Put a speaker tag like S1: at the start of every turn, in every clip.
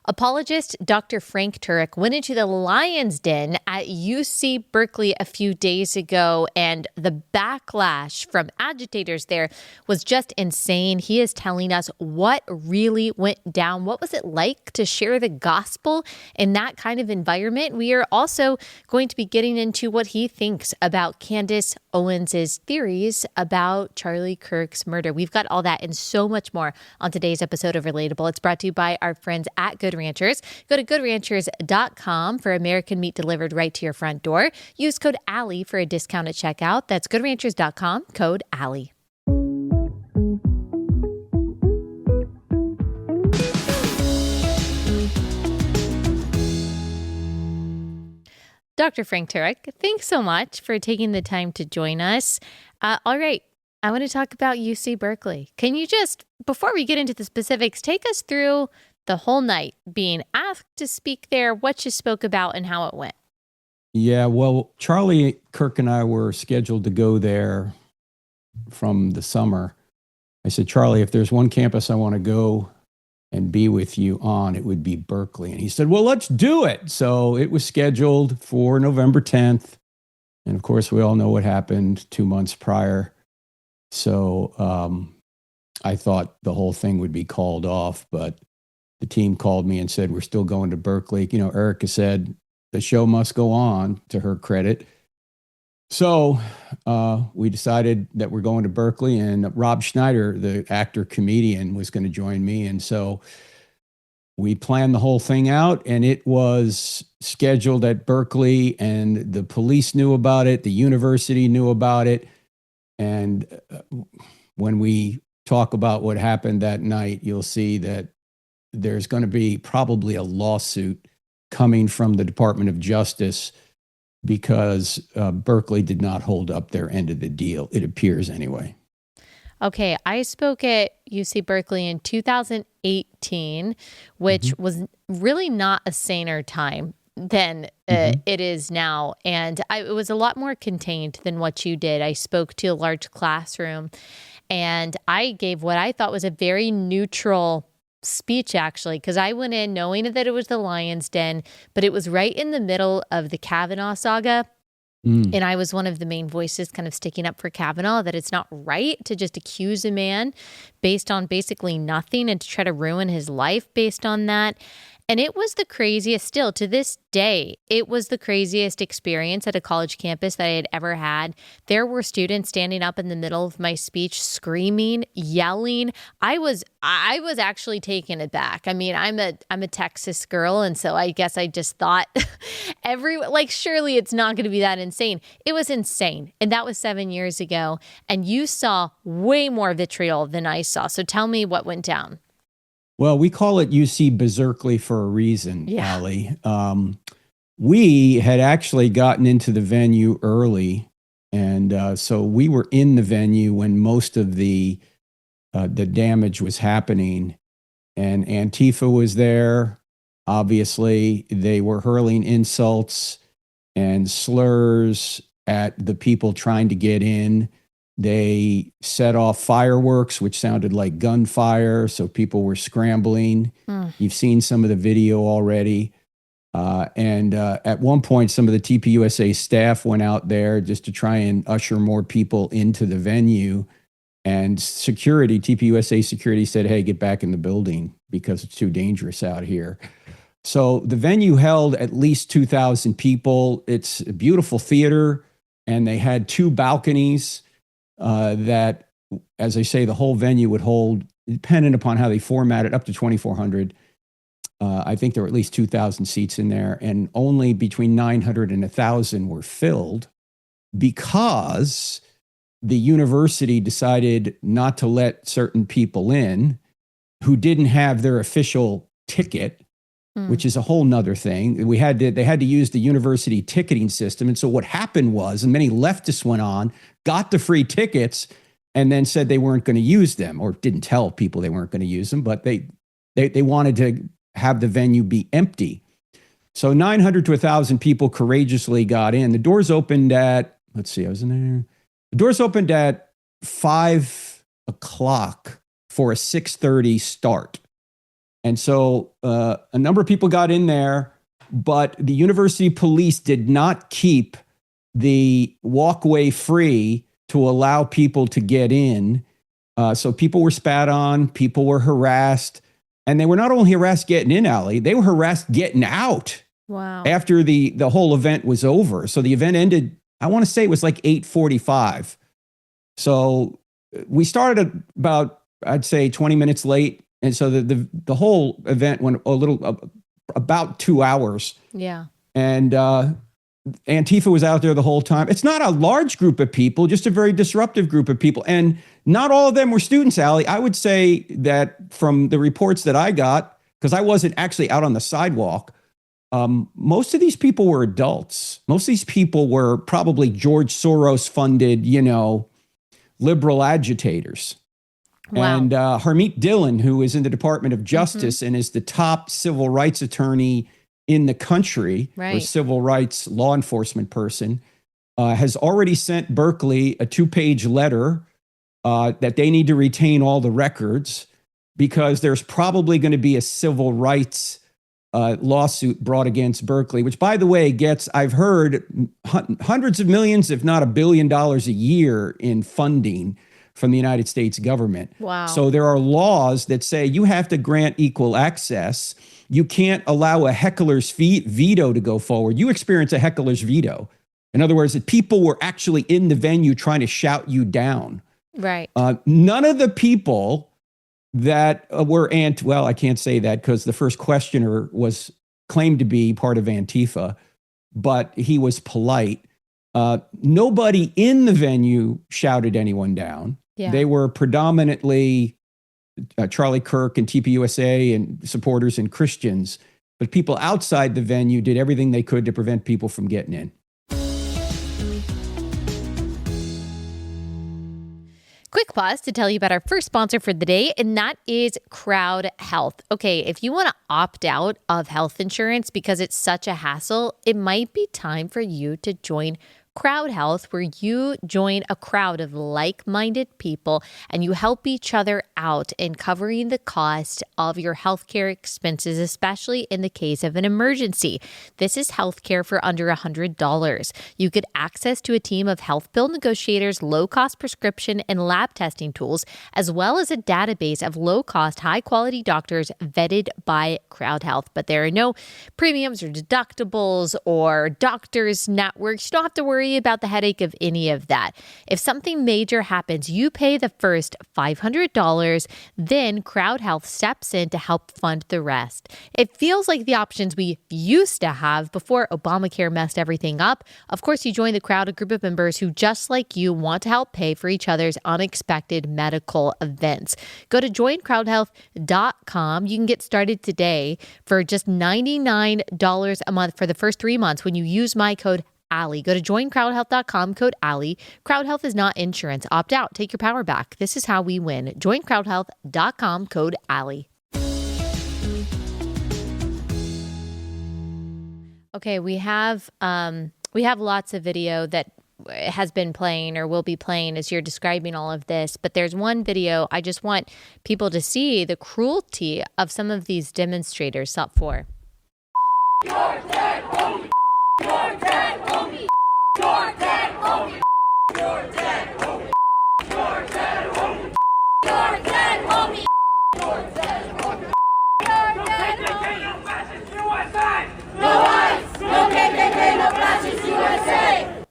S1: Apologist Dr. Frank Turek went into the lion's den at UCBerkley a few days ago, and the backlash from agitators there was just insane. He is telling us what really went down. What was it like to share the gospel in that kind of environment? We are also going to be getting into what he thinks about Candace Owens' theories about Charlie Kirk's murder. We've got all that and so much more on today's episode of Relatable. It's brought to you by our friends at Good Ranchers. Go to goodranchers.com for American meat delivered right to your front door. Use code Allie for a discount at checkout. That's goodranchers.com, code Allie. Dr. Frank Turek, thanks so much for taking the time to join us. All right, I want to talk about UCBerkley. Can you just, before we get into the specifics, take us through the whole night being asked to speak there, what you spoke about, and how it went?
S2: Yeah, well, Charlie Kirk and I were scheduled to go there from the summer. I said, Charlie, if there's one campus I want to go and be with you on, it would be Berkeley. And he said, well, let's do it. So it was scheduled for November 10th. And of course, we all know what happened 2 months prior. So I thought the whole thing would be called off, but the team called me and said, we're still going to Berkeley. You know, Erica said the show must go on, to her credit. So we decided that we're going to Berkeley, and Rob Schneider, the actor comedian, was going to join me. And so we planned the whole thing out, and it was scheduled at Berkeley, and the police knew about it. The university knew about it. And when we talk about what happened that night, you'll see that there's going to be probably a lawsuit coming from the Department of Justice because Berkeley did not hold up their end of the deal. It appears anyway. Okay,
S1: I spoke at UCBerkley in 2018, which was really not a saner time than it is now. And it was a lot more contained than what you did. I spoke to a large classroom, and I gave what I thought was a very neutral speech, actually, because I went in knowing that it was the lion's den, but it was right in the middle of the Kavanaugh saga. And I was one of the main voices kind of sticking up for Kavanaugh, that it's not right to just accuse a man based on basically nothing and to try to ruin his life based on that. And it was the craziest, still to this day, it was the craziest experience at a college campus that I had ever had. There were students standing up in the middle of my speech, screaming, yelling. I was actually taken aback. I mean, I'm a Texas girl, and so I guess I just thought surely it's not going to be that insane. It was insane. And that was 7 years ago. And you saw way more vitriol than I saw. So tell me what went down.
S2: Well, we call it UCBerkley for a reason, Allie. We had actually gotten into the venue early, and so we were in the venue when most of the damage was happening. And Antifa was there. Obviously, they were hurling insults and slurs at the people trying to get in. They set off fireworks, which sounded like gunfire, so people were scrambling. You've seen some of the video already. And at one point, some of the TPUSA staff went out there just to try and usher more people into the venue. And security, TPUSA security said, hey, get back in the building because it's too dangerous out here. So the venue held at least 2,000 people. It's a beautiful theater, and they had 2 balconies that, as I say, the whole venue would hold, dependent upon how they format it, up to 2,400. I think there were at least 2,000 seats in there, and only between 900 and 1,000 were filled because the university decided not to let certain people in who didn't have their official ticket, which is a whole nother thing. They had to use the university ticketing system. And so what happened was, and many leftists went on, got the free tickets, and then said they weren't going to use them, or didn't tell people they weren't going to use them, but they wanted to have the venue be empty. So 900 to 1,000 people courageously got in. The doors opened at, I was in there. The doors opened at 5 o'clock for a 6:30 start. And so a number of people got in there, but the university police did not keep the walkway free to allow people to get in. So people were spat on, people were harassed, and they were not only harassed getting in, Allie, they were harassed getting out.
S1: Wow.
S2: After the whole event was over. So the event ended, I want to say it was like 8:45. So we started about, I'd say 20 minutes late. And so the whole event went about 2 hours.
S1: Yeah.
S2: And Antifa was out there the whole time. It's not a large group of people, just a very disruptive group of people. And not all of them were students, Allie. I would say that from the reports that I got, because I wasn't actually out on the sidewalk, most of these people were adults. Most of these people were probably George Soros funded, liberal agitators.
S1: Wow.
S2: And Harmeet Dillon, who is in the Department of Justice and is the top civil rights attorney in the country, or civil rights law enforcement person, has already sent Berkeley a 2-page letter that they need to retain all the records because there's probably going to be a civil rights lawsuit brought against Berkeley, which, by the way, gets, I've heard, hundreds of millions, if not $1 billion a year in funding from the United States government.
S1: Wow.
S2: So there are laws that say you have to grant equal access. You can't allow a heckler's veto to go forward. You experience a heckler's veto. In other words, that people were actually in the venue trying to shout you down.
S1: Right.
S2: None of the people that were well, I can't say that because the first questioner was claimed to be part of Antifa, but he was polite. Nobody in the venue shouted anyone down.
S1: Yeah.
S2: They were predominantly Charlie Kirk and TPUSA and supporters and Christians, but people outside the venue did everything they could to prevent people from getting in.
S1: Quick pause to tell you about our first sponsor for the day, and that is Crowd Health. Okay, if you want to opt out of health insurance because it's such a hassle, it might be time for you to join Crowd Health, where you join a crowd of like-minded people and you help each other out in covering the cost of your healthcare expenses, especially in the case of an emergency. This is healthcare for under $100. You get access to a team of health bill negotiators, low-cost prescription and lab testing tools, as well as a database of low-cost, high-quality doctors vetted by Crowd Health. But there are no premiums or deductibles or doctors' networks. You don't have to worry about the headache of any of that. If something major happens, you pay the first $500, then Crowd Health steps in to help fund the rest. It feels like the options we used to have before Obamacare messed everything up. Of course, you join the crowd, a group of members who, just like you, want to help pay for each other's unexpected medical events. Go to joincrowdhealth.com. You can get started today for just $99 a month for the first 3 months when you use my code Allie. Go to joincrowdhealth.com, code Allie. Crowd Health is not insurance. Opt out. Take your power back. This is how we win. Joincrowdhealth.com, code Allie. Okay, we have lots of video that has been playing or will be playing as you're describing all of this, but there's one video I just want people to see the cruelty of some of these demonstrators. Stop for.
S3: You're dead, homie. You're dead, homie. You're dead, homie. You're dead, homie. You're dead, homie. You're dead, homie. You're dead, homie. You're dead, homie. No fascist USA. No ICE. No KKK. No fascist USA.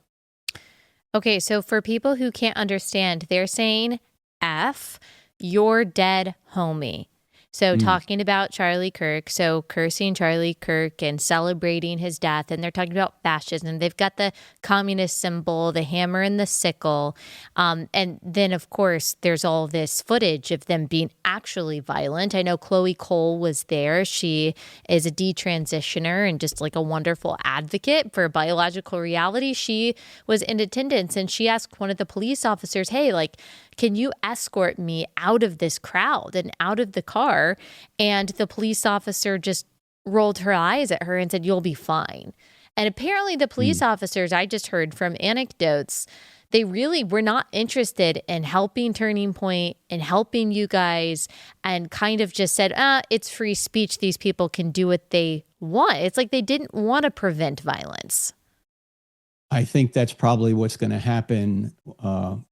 S1: Okay, so for people who can't understand, they're saying F, you're dead, homie. So talking about Charlie Kirk, so cursing Charlie Kirk and celebrating his death, and they're talking about fascism. They've got the communist symbol, the hammer and the sickle. And then, of course, there's all this footage of them being actually violent. I know Chloe Cole was there. She is a detransitioner and just like a wonderful advocate for biological reality. She was in attendance and she asked one of the police officers, hey, like, can you escort me out of this crowd and out of the car? And the police officer just rolled her eyes at her and said, you'll be fine. And apparently the police officers, I just heard from anecdotes, they really were not interested in helping Turning Point and helping you guys, and kind of just said, it's free speech. These people can do what they want. It's like they didn't want to prevent violence.
S2: I think that's probably what's going to happen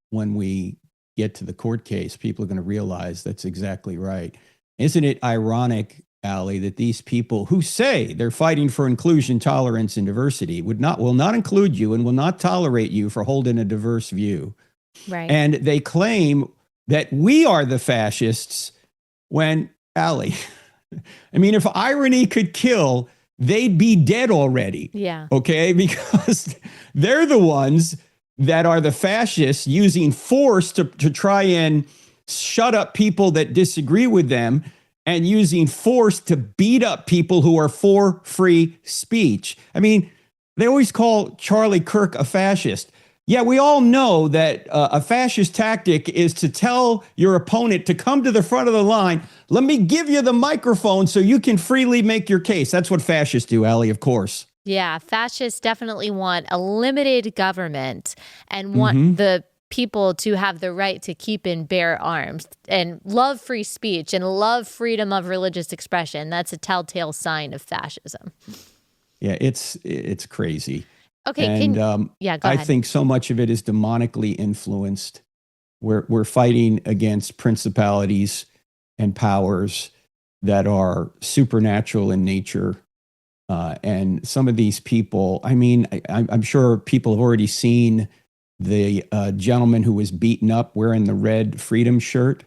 S2: when we get to the court case. People are going to realize that's exactly right. Isn't it ironic, Allie, that these people who say they're fighting for inclusion, tolerance, and diversity will not include you and will not tolerate you for holding a diverse view.
S1: Right.
S2: And they claim that we are the fascists when, Allie, I mean, if irony could kill, they'd be dead already.
S1: Yeah.
S2: Okay? Because they're the ones that are the fascists using force to try and shut up people that disagree with them, and using force to beat up people who are for free speech. I mean, they always call Charlie Kirk a fascist. Yeah, we all know that a fascist tactic is to tell your opponent to come to the front of the line. Let me give you the microphone so you can freely make your case. That's what fascists do, Allie, of course.
S1: Yeah, fascists definitely want a limited government and want the people to have the right to keep and bear arms and love free speech and love freedom of religious expression. That's a telltale sign of fascism.
S2: Yeah, it's crazy.
S1: Okay,
S2: and
S1: go ahead.
S2: I think so much of it is demonically influenced. We're fighting against principalities and powers that are supernatural in nature. And some of these people, I mean, I'm sure people have already seen the gentleman who was beaten up wearing the red freedom shirt,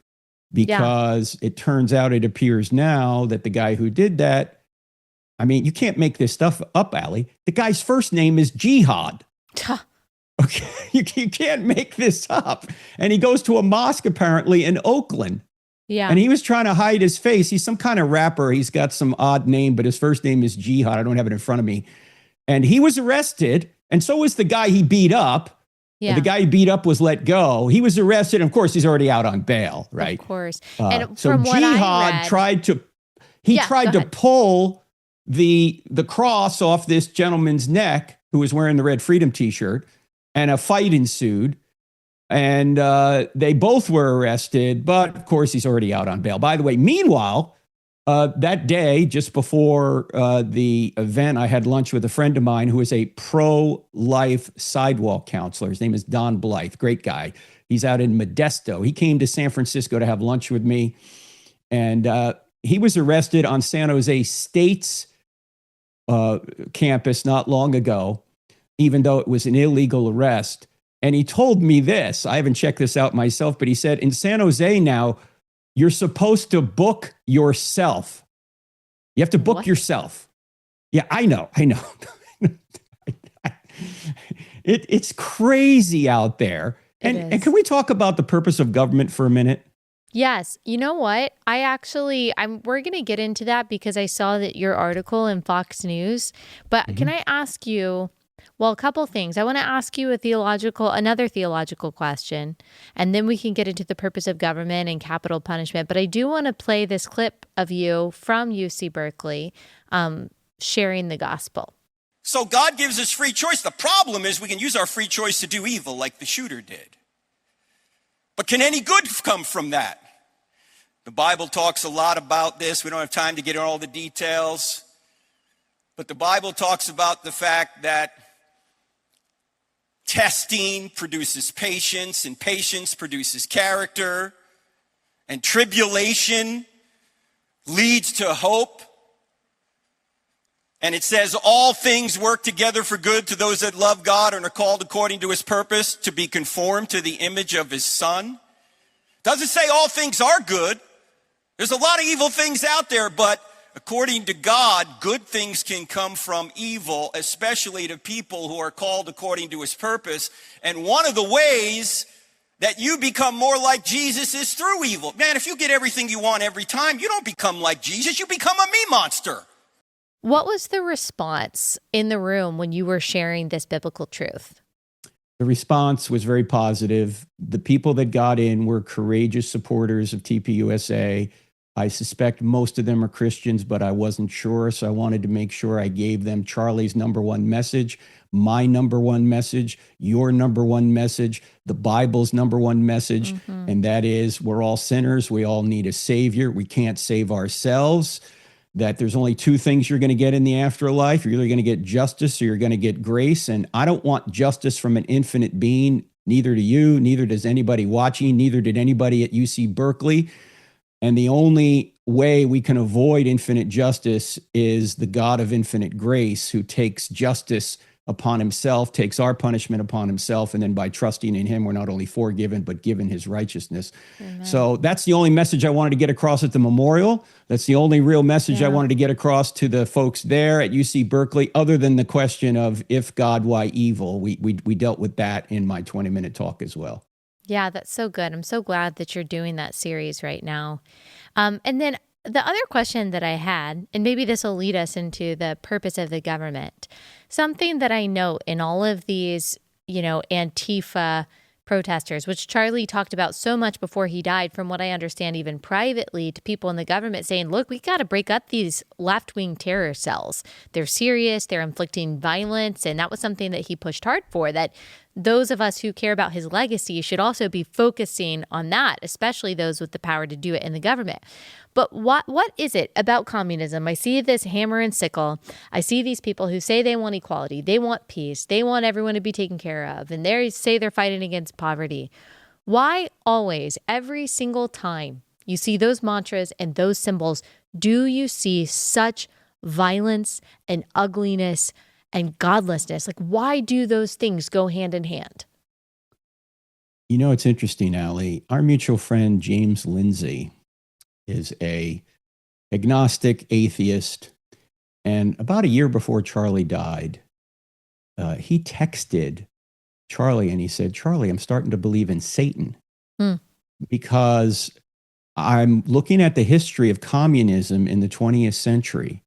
S2: because it turns out, it appears now that the guy who did that, I mean, you can't make this stuff up, Allie. The guy's first name is Jihad. Okay, you can't make this up. And he goes to a mosque apparently in Oakland.
S1: Yeah.
S2: And he was trying to hide his face. He's some kind of rapper. He's got some odd name, but his first name is Jihad. I don't have it in front of me. And he was arrested. And so was the guy he beat up. Yeah. The guy he beat up was let go. He was arrested. And of course, he's already out on bail, right?
S1: Of course. And
S2: so
S1: from what
S2: Jihad
S1: I read,
S2: tried to pull the cross off this gentleman's neck who was wearing the Red Freedom t-shirt, and a fight ensued. And they both were arrested, but of course, he's already out on bail. By the way, meanwhile, that day, just before the event, I had lunch with a friend of mine who is a pro-life sidewalk counselor. His name is Don Blythe, great guy. He's out in Modesto. He came to San Francisco to have lunch with me. And he was arrested on San Jose State's campus not long ago, even though it was an illegal arrest. And he told me this, I haven't checked this out myself, but he said, in San Jose now, you're supposed to book yourself. You have to book yourself. Yeah, I know. It's crazy out there. And can we talk about the purpose of government for a minute?
S1: Yes. You know what? We're going to get into that because I saw that your article in Fox News. But can I ask you, well, a couple things. I want to ask you another theological question, and then we can get into the purpose of government and capital punishment. But I do want to play this clip of you from UCBerkley sharing the gospel.
S4: So God gives us free choice. The problem is we can use our free choice to do evil like the shooter did. But can any good come from that? The Bible talks a lot about this. We don't have time to get into all the details. But the Bible talks about the fact that testing produces patience, and patience produces character, and tribulation leads to hope. And it says all things work together for good to those that love God and are called according to his purpose to be conformed to the image of his Son. Doesn't say all things are good. There's a lot of evil things out there, but according to God, good things can come from evil, especially to people who are called according to his purpose. And one of the ways that you become more like Jesus is through evil. Man, if you get everything you want every time, you don't become like Jesus, you become a me monster.
S1: What was the response in the room when you were sharing this biblical truth?
S2: The response was very positive. The people that got in were courageous supporters of TPUSA. I suspect most of them are Christians, but I wasn't sure. So I wanted to make sure I gave them Charlie's number one message, my number one message, your number one message, the Bible's number one message. And that is, we're all sinners. We all need a savior. We can't save ourselves. That there's only two things you're going to get in the afterlife. You're either going to get justice or you're going to get grace. And I don't want justice from an infinite being. Neither do you, neither does anybody watching, neither did anybody at UCBerkley. And the only way we can avoid infinite justice is the God of infinite grace, who takes justice upon himself, takes our punishment upon himself. And then by trusting in him, we're not only forgiven, but given his righteousness. Amen. So that's the only message I wanted to get across at the memorial. That's the only real message I wanted to get across to the folks there at UCBerkley, other than the question of if God, why evil? We dealt with that in my 20-minute talk as well.
S1: Yeah, that's so good. I'm so glad that you're doing that series right now. And then the other question that I had, and maybe this will lead us into the purpose of the government, something that I note in all of these, Antifa protesters, which Charlie talked about so much before he died, from what I understand, even privately, to people in the government saying, look, we got to break up these left-wing terror cells. They're serious, they're inflicting violence. And that was something that he pushed hard for, that those of us who care about his legacy should also be focusing on that, especially those with the power to do it in the government. But what is it about communism? I see this hammer and sickle. I see these people who say they want equality, they want peace, they want everyone to be taken care of, and they say they're fighting against poverty. Why always, every single time you see those mantras and those symbols, do you see such violence and ugliness and godlessness? Like, why do those things go hand in hand?
S2: It's interesting, Allie. Our mutual friend, James Lindsay, is a agnostic atheist. And about a year before Charlie died, he texted Charlie and he said, Charlie, I'm starting to believe in Satan because I'm looking at the history of communism in the 20th century.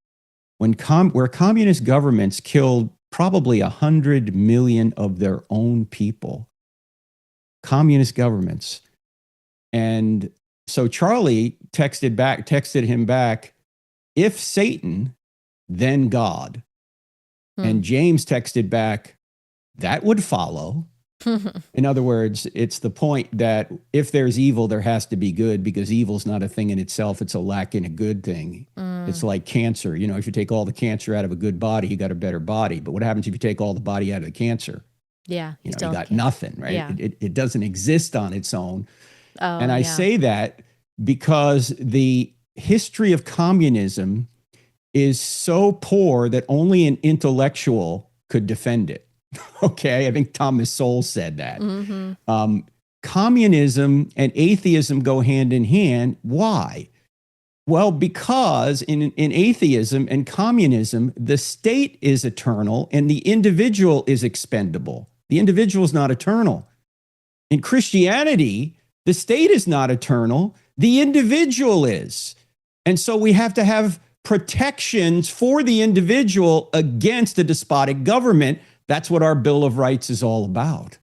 S2: Where communist governments killed probably 100 million of their own people, communist governments. And so Charlie texted him back, if Satan, then God. And James texted back, that would follow. In other words, it's the point that if there's evil, there has to be good, because evil's not a thing in itself. It's a lack in a good thing. It's like cancer. If you take all the cancer out of a good body, you got a better body. But what happens if you take all the body out of the cancer?
S1: Yeah.
S2: You got nothing, right?
S1: Yeah.
S2: It doesn't exist on its own. And I say that because the history of communism is so poor that only an intellectual could defend it. Okay, I think Thomas Sowell said that. Communism and atheism go hand in hand. Why? Well, because in atheism and communism, the state is eternal and the individual is expendable. The individual is not eternal. In Christianity, the state is not eternal. The individual is. And so we have to have protections for the individual against a despotic government. That's what our Bill of Rights is all about.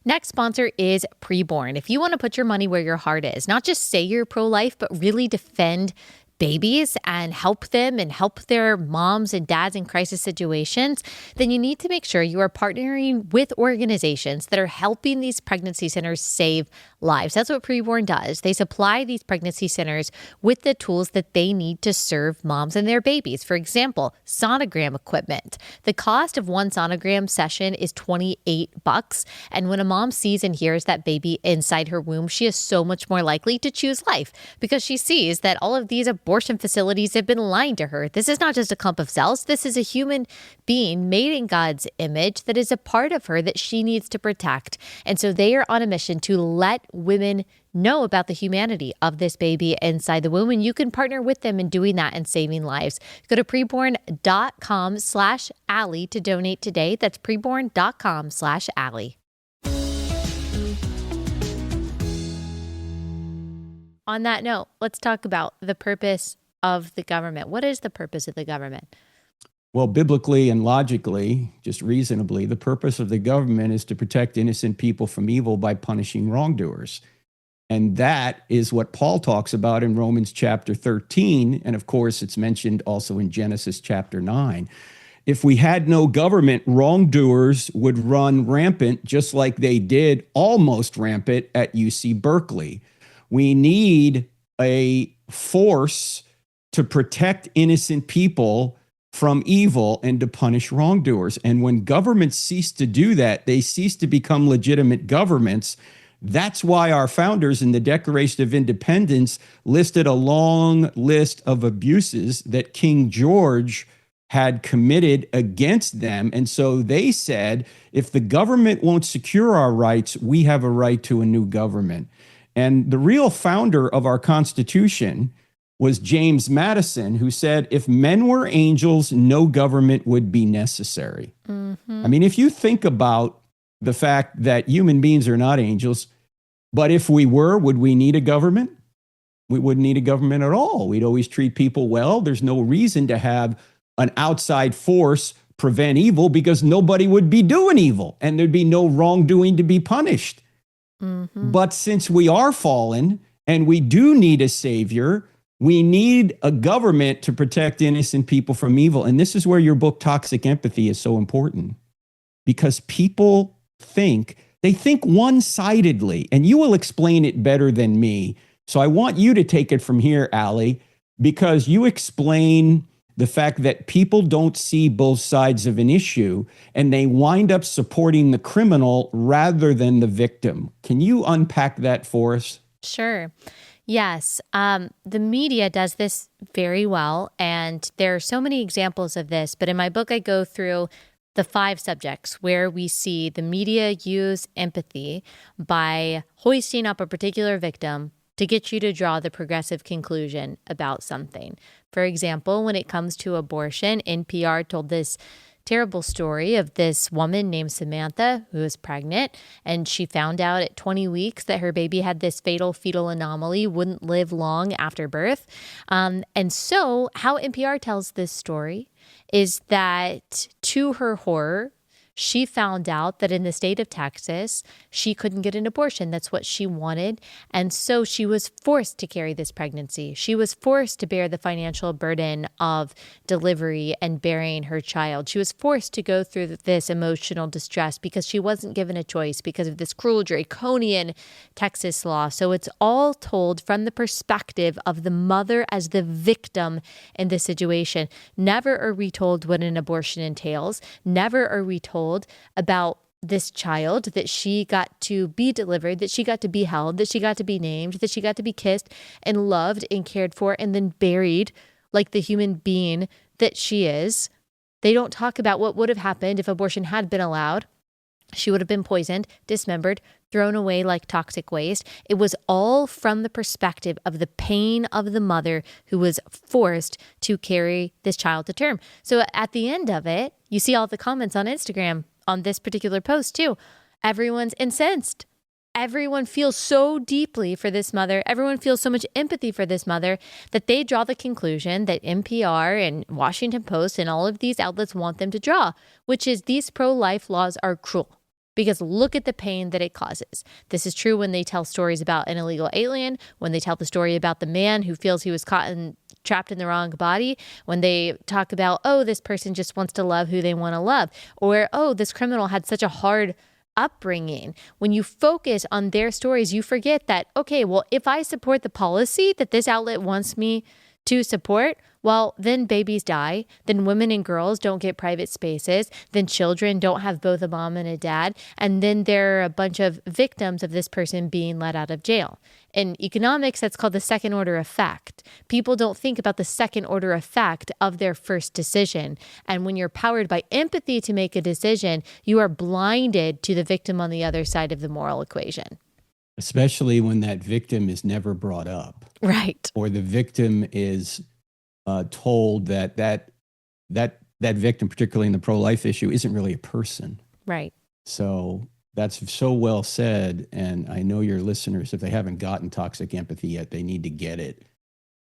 S1: Next sponsor is Preborn. If you want to put your money where your heart is, not just say you're pro-life, but really defend babies and help them and help their moms and dads in crisis situations, then you need to make sure you are partnering with organizations that are helping these pregnancy centers save lives. That's what Preborn does. They supply these pregnancy centers with the tools that they need to serve moms and their babies. For example, sonogram equipment. The cost of one sonogram session is $28. And when a mom sees and hears that baby inside her womb, she is so much more likely to choose life because she sees that all of these abortion facilities have been lying to her. This is not just a clump of cells. This is a human being made in God's image that is a part of her that she needs to protect. And so they are on a mission to let women know about the humanity of this baby inside the womb. And you can partner with them in doing that and saving lives. Go to preborn.com/Allie to donate today. That's preborn.com/Allie. On that note, let's talk about the purpose of the government. What is the purpose of the government?
S2: Well, biblically and logically, just reasonably, the purpose of the government is to protect innocent people from evil by punishing wrongdoers. And that is what Paul talks about in Romans chapter 13. And of course, it's mentioned also in Genesis chapter 9. If we had no government, wrongdoers would run rampant, just like they did almost rampant at UCBerkley. We need a force to protect innocent people from evil and to punish wrongdoers. And when governments cease to do that, they cease to become legitimate governments. That's why our founders in the Declaration of Independence listed a long list of abuses that King George had committed against them. And so they said, if the government won't secure our rights, we have a right to a new government. And the real founder of our Constitution was James Madison, who said, if men were angels, no government would be necessary. I mean, if you think about the fact that human beings are not angels, but if we were, would we need a government? We wouldn't need a government at all. We'd always treat people well. There's no reason to have an outside force prevent evil because nobody would be doing evil and there'd be no wrongdoing to be punished. But since we are fallen and we do need a savior, we need a government to protect innocent people from evil. And this is where your book, Toxic Empathy, is so important, because people think one-sidedly, and you will explain it better than me. So I want you to take it from here, Allie, because you explain the fact that people don't see both sides of an issue and they wind up supporting the criminal rather than the victim. Can you unpack that for us?
S1: Sure. Yes. The media does this very well, and there are so many examples of this. But in my book, I go through the 5 subjects where we see the media use empathy by hoisting up a particular victim to get you to draw the progressive conclusion about something. For example, when it comes to abortion, NPR told this terrible story of this woman named Samantha who was pregnant, and she found out at 20 weeks that her baby had this fatal fetal anomaly, wouldn't live long after birth. And so how NPR tells this story is that, to her horror, she found out that in the state of Texas, she couldn't get an abortion. That's what she wanted. And so she was forced to carry this pregnancy. She was forced to bear the financial burden of delivery and bearing her child. She was forced to go through this emotional distress because she wasn't given a choice because of this cruel, draconian Texas law. So it's all told from the perspective of the mother as the victim in this situation. Never are we told what an abortion entails. Never are we told about this child, that she got to be delivered, that she got to be held, that she got to be named, that she got to be kissed and loved and cared for and then buried like the human being that she is. They don't talk about what would have happened if abortion had been allowed. She would have been poisoned, dismembered, thrown away like toxic waste. It was all from the perspective of the pain of the mother who was forced to carry this child to term. So at the end of it, you see all the comments on Instagram on this particular post too. Everyone's incensed. Everyone feels so deeply for this mother. Everyone feels so much empathy for this mother that they draw the conclusion that NPR and Washington Post and all of these outlets want them to draw, which is these pro-life laws are cruel. Because look at the pain that it causes. This is true when they tell stories about an illegal alien, when they tell the story about the man who feels he was trapped in the wrong body, when they talk about, oh, this person just wants to love who they want to love, or, oh, this criminal had such a hard upbringing. When you focus on their stories, you forget that, okay, well, if I support the policy that this outlet wants me to support, well, then babies die, then women and girls don't get private spaces, then children don't have both a mom and a dad, and then there are a bunch of victims of this person being let out of jail. In economics, that's called the second order effect. People don't think about the second order effect of their first decision. And when you're powered by empathy to make a decision, you are blinded to the victim on the other side of the moral equation.
S2: Especially when that victim is never brought up.
S1: Right.
S2: Or the victim is told that victim, particularly in the pro-life issue, isn't really a person.
S1: Right.
S2: So that's so well said. And I know your listeners, if they haven't gotten Toxic Empathy yet, they need to get it.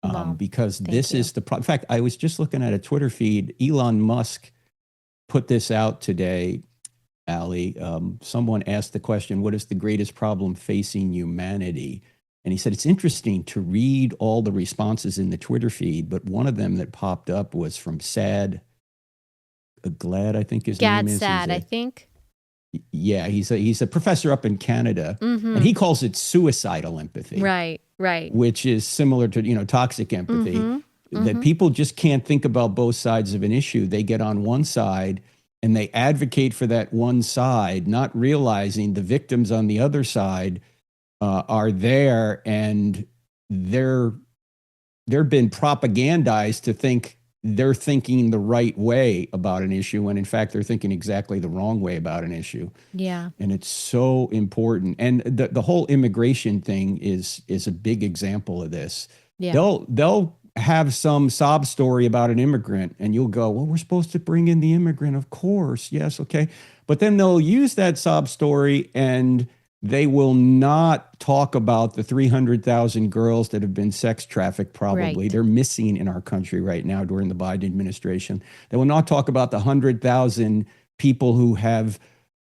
S1: Well,
S2: because
S1: thank
S2: this
S1: you.
S2: is the problem. In fact, I was just looking at a Twitter feed. Elon Musk put this out today, Allie. Someone asked the question, what is the greatest problem facing humanity? And he said, it's interesting to read all the responses in the Twitter feed, but one of them that popped up was from Glad, I think his name is.
S1: Sad, I think.
S2: Yeah, he's a professor up in Canada, and he calls it suicidal empathy.
S1: Right.
S2: Which is similar to, toxic empathy, that people just can't think about both sides of an issue. They get on one side and they advocate for that one side, not realizing the victims on the other side are there, and they're been propagandized to think they're thinking the right way about an issue, when in fact they're thinking exactly the wrong way about an issue.
S1: Yeah.
S2: And it's so important. And the whole immigration thing is a big example of this.
S1: Yeah.
S2: They'll have some sob story about an immigrant, and you'll go, well, we're supposed to bring in the immigrant, of course. Yes, okay. But then they'll use that sob story, and they will not talk about the 300,000 girls that have been sex trafficked, probably.
S1: Right.
S2: They're missing in our country right now during the Biden administration. They will not talk about the 100,000 people who have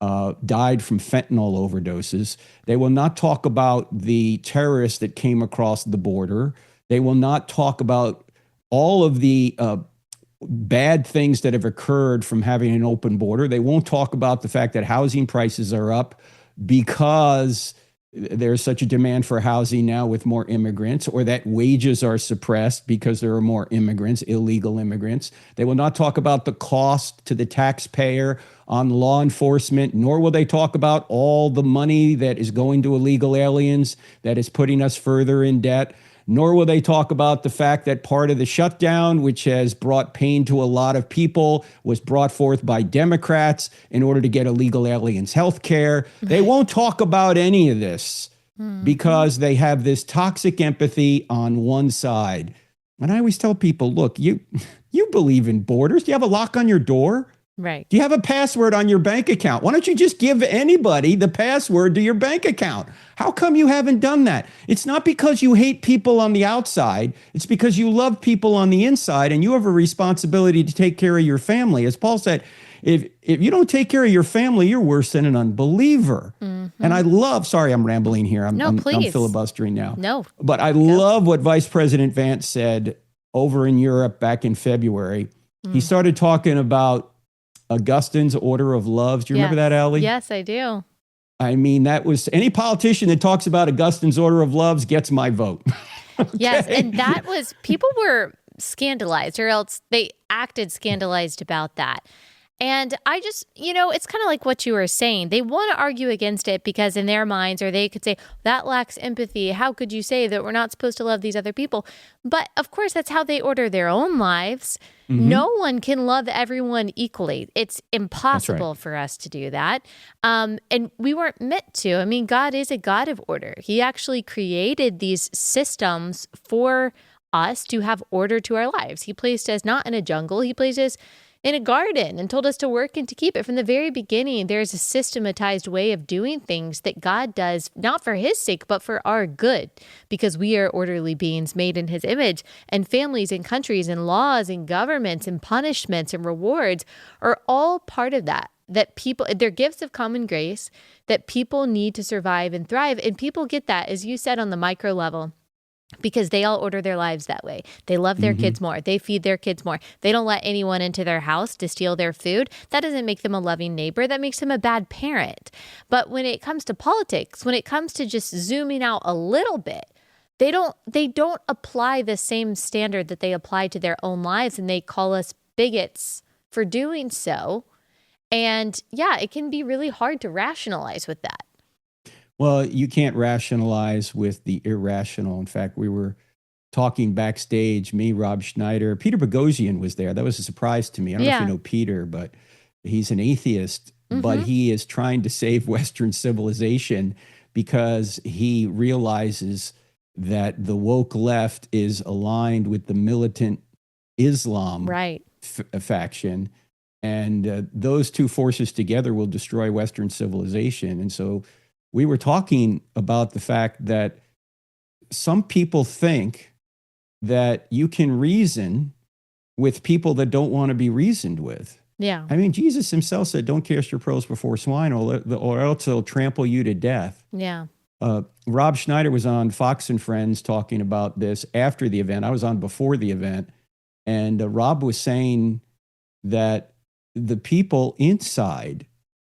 S2: died from fentanyl overdoses. They will not talk about the terrorists that came across the border. They will not talk about all of the bad things that have occurred from having an open border. They won't talk about the fact that housing prices are up because there's such a demand for housing now with more immigrants, or that wages are suppressed because there are more immigrants, illegal immigrants. They will not talk about the cost to the taxpayer on law enforcement, nor will they talk about all the money that is going to illegal aliens that is putting us further in debt. Nor will they talk about the fact that part of the shutdown, which has brought pain to a lot of people, was brought forth by Democrats in order to get illegal aliens health care. They won't talk about any of this because they have this toxic empathy on one side. And I always tell people, look, you believe in borders. Do you have a lock on your door?
S1: Right.
S2: Do you have a password on your bank account? Why don't you just give anybody the password to your bank account? How come you haven't done that? It's not because you hate people on the outside. It's because you love people on the inside, and you have a responsibility to take care of your family. As Paul said, if you don't take care of your family, you're worse than an unbeliever. And I love, sorry, I'm rambling here. I'm filibustering now.
S1: No.
S2: But I love what Vice President Vance said over in Europe back in February. He started talking about Augustine's Order of Loves. Do you remember that, Allie?
S1: Yes, I do.
S2: I mean, that was, any politician that talks about Augustine's Order of Loves gets my vote. Okay?
S1: Yes, and that was, people were scandalized, or else they acted scandalized about that. And I just, it's kind of like what you were saying. They want to argue against it because in their minds, or they could say, that lacks empathy. How could you say that we're not supposed to love these other people? But of course, that's how they order their own lives. No one can love everyone equally. It's impossible for us to do that. And we weren't meant to. I mean, God is a God of order. He actually created these systems for us to have order to our lives. He placed us not in a jungle. He placed us in a garden and told us to work and to keep it. From the very beginning, there's a systematized way of doing things that God does, not for his sake, but for our good, because we are orderly beings made in his image, and families and countries and laws and governments and punishments and rewards are all part of that people, they're gifts of common grace that people need to survive and thrive. And people get that, as you said, on the micro level, because they all order their lives that way. They love their kids more. They feed their kids more. They don't let anyone into their house to steal their food. That doesn't make them a loving neighbor. That makes them a bad parent. But when it comes to politics, when it comes to just zooming out a little bit, they don't apply the same standard that they apply to their own lives, and they call us bigots for doing so. And yeah, it can be really hard to rationalize with that.
S2: Well, you can't rationalize with the irrational. In fact, we were talking backstage, me, Rob Schneider, Peter Boghossian was there. That was a surprise to me. I don't know if you know Peter, but he's an atheist, but he is trying to save Western civilization because he realizes that the woke left is aligned with the militant Islam faction. And those two forces together will destroy Western civilization. And so we were talking about the fact that some people think that you can reason with people that don't want to be reasoned with.
S1: Yeah.
S2: I mean, Jesus himself said, don't cast your pearls before swine or else they'll trample you to death.
S1: Yeah.
S2: Rob Schneider was on Fox and Friends talking about this after the event. I was on before the event. And Rob was saying that the people inside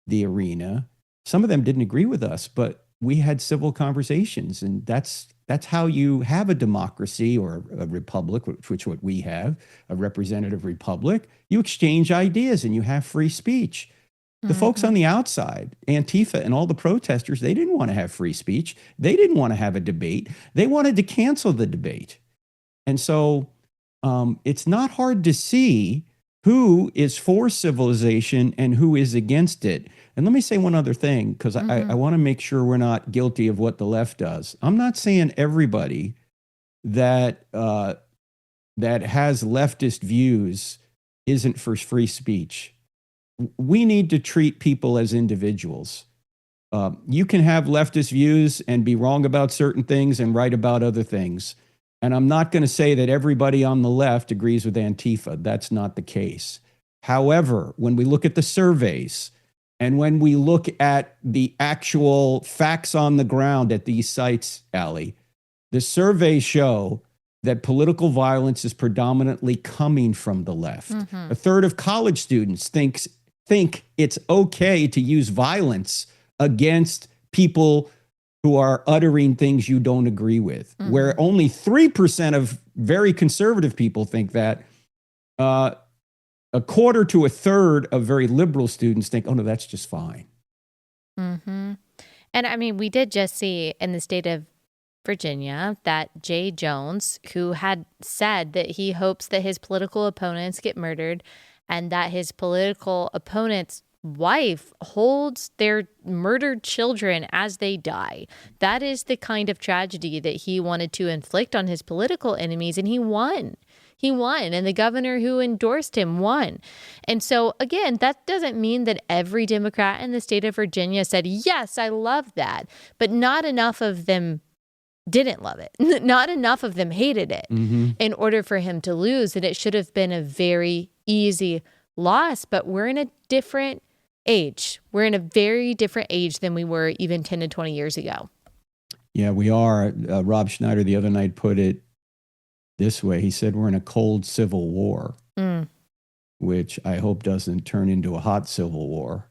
S2: the arena, some of them didn't agree with us, but we had civil conversations. And that's how you have a democracy or a republic, which what we have, a representative republic. You exchange ideas and you have free speech. The folks on the outside, Antifa and all the protesters, they didn't want to have free speech. They didn't want to have a debate. They wanted to cancel the debate. And so it's not hard to see who is for civilization and who is against it. And let me say one other thing, because I want to make sure we're not guilty of what the left does. I'm not saying everybody that has leftist views isn't for free speech. We need to treat people as individuals. You can have leftist views and be wrong about certain things and right about other things. And I'm not going to say that everybody on the left agrees with Antifa. That's not the case. However, when we look at the surveys and when we look at the actual facts on the ground at these sites, Allie, the surveys show that political violence is predominantly coming from the left. A third of college students think it's okay to use violence against people who are uttering things you don't agree with, where only 3% of very conservative people think that. A quarter to a third of very liberal students think, oh, no, that's just fine.
S1: And I mean, we did just see in the state of Virginia that Jay Jones, who had said that he hopes that his political opponents get murdered and that his political opponent's wife holds their murdered children as they die. That is the kind of tragedy that he wanted to inflict on his political enemies, and he won. He won, and the governor who endorsed him won. And so, again, that doesn't mean that every Democrat in the state of Virginia said, yes, I love that, but not enough of them didn't love it. Not enough of them hated it in order for him to lose, and it should have been a very easy loss, but we're in a different age. We're in a very different age than we were even 10 to 20 years ago.
S2: Yeah, we are. Rob Schneider the other night put it this way. He said, we're in a cold civil war, which I hope doesn't turn into a hot civil war.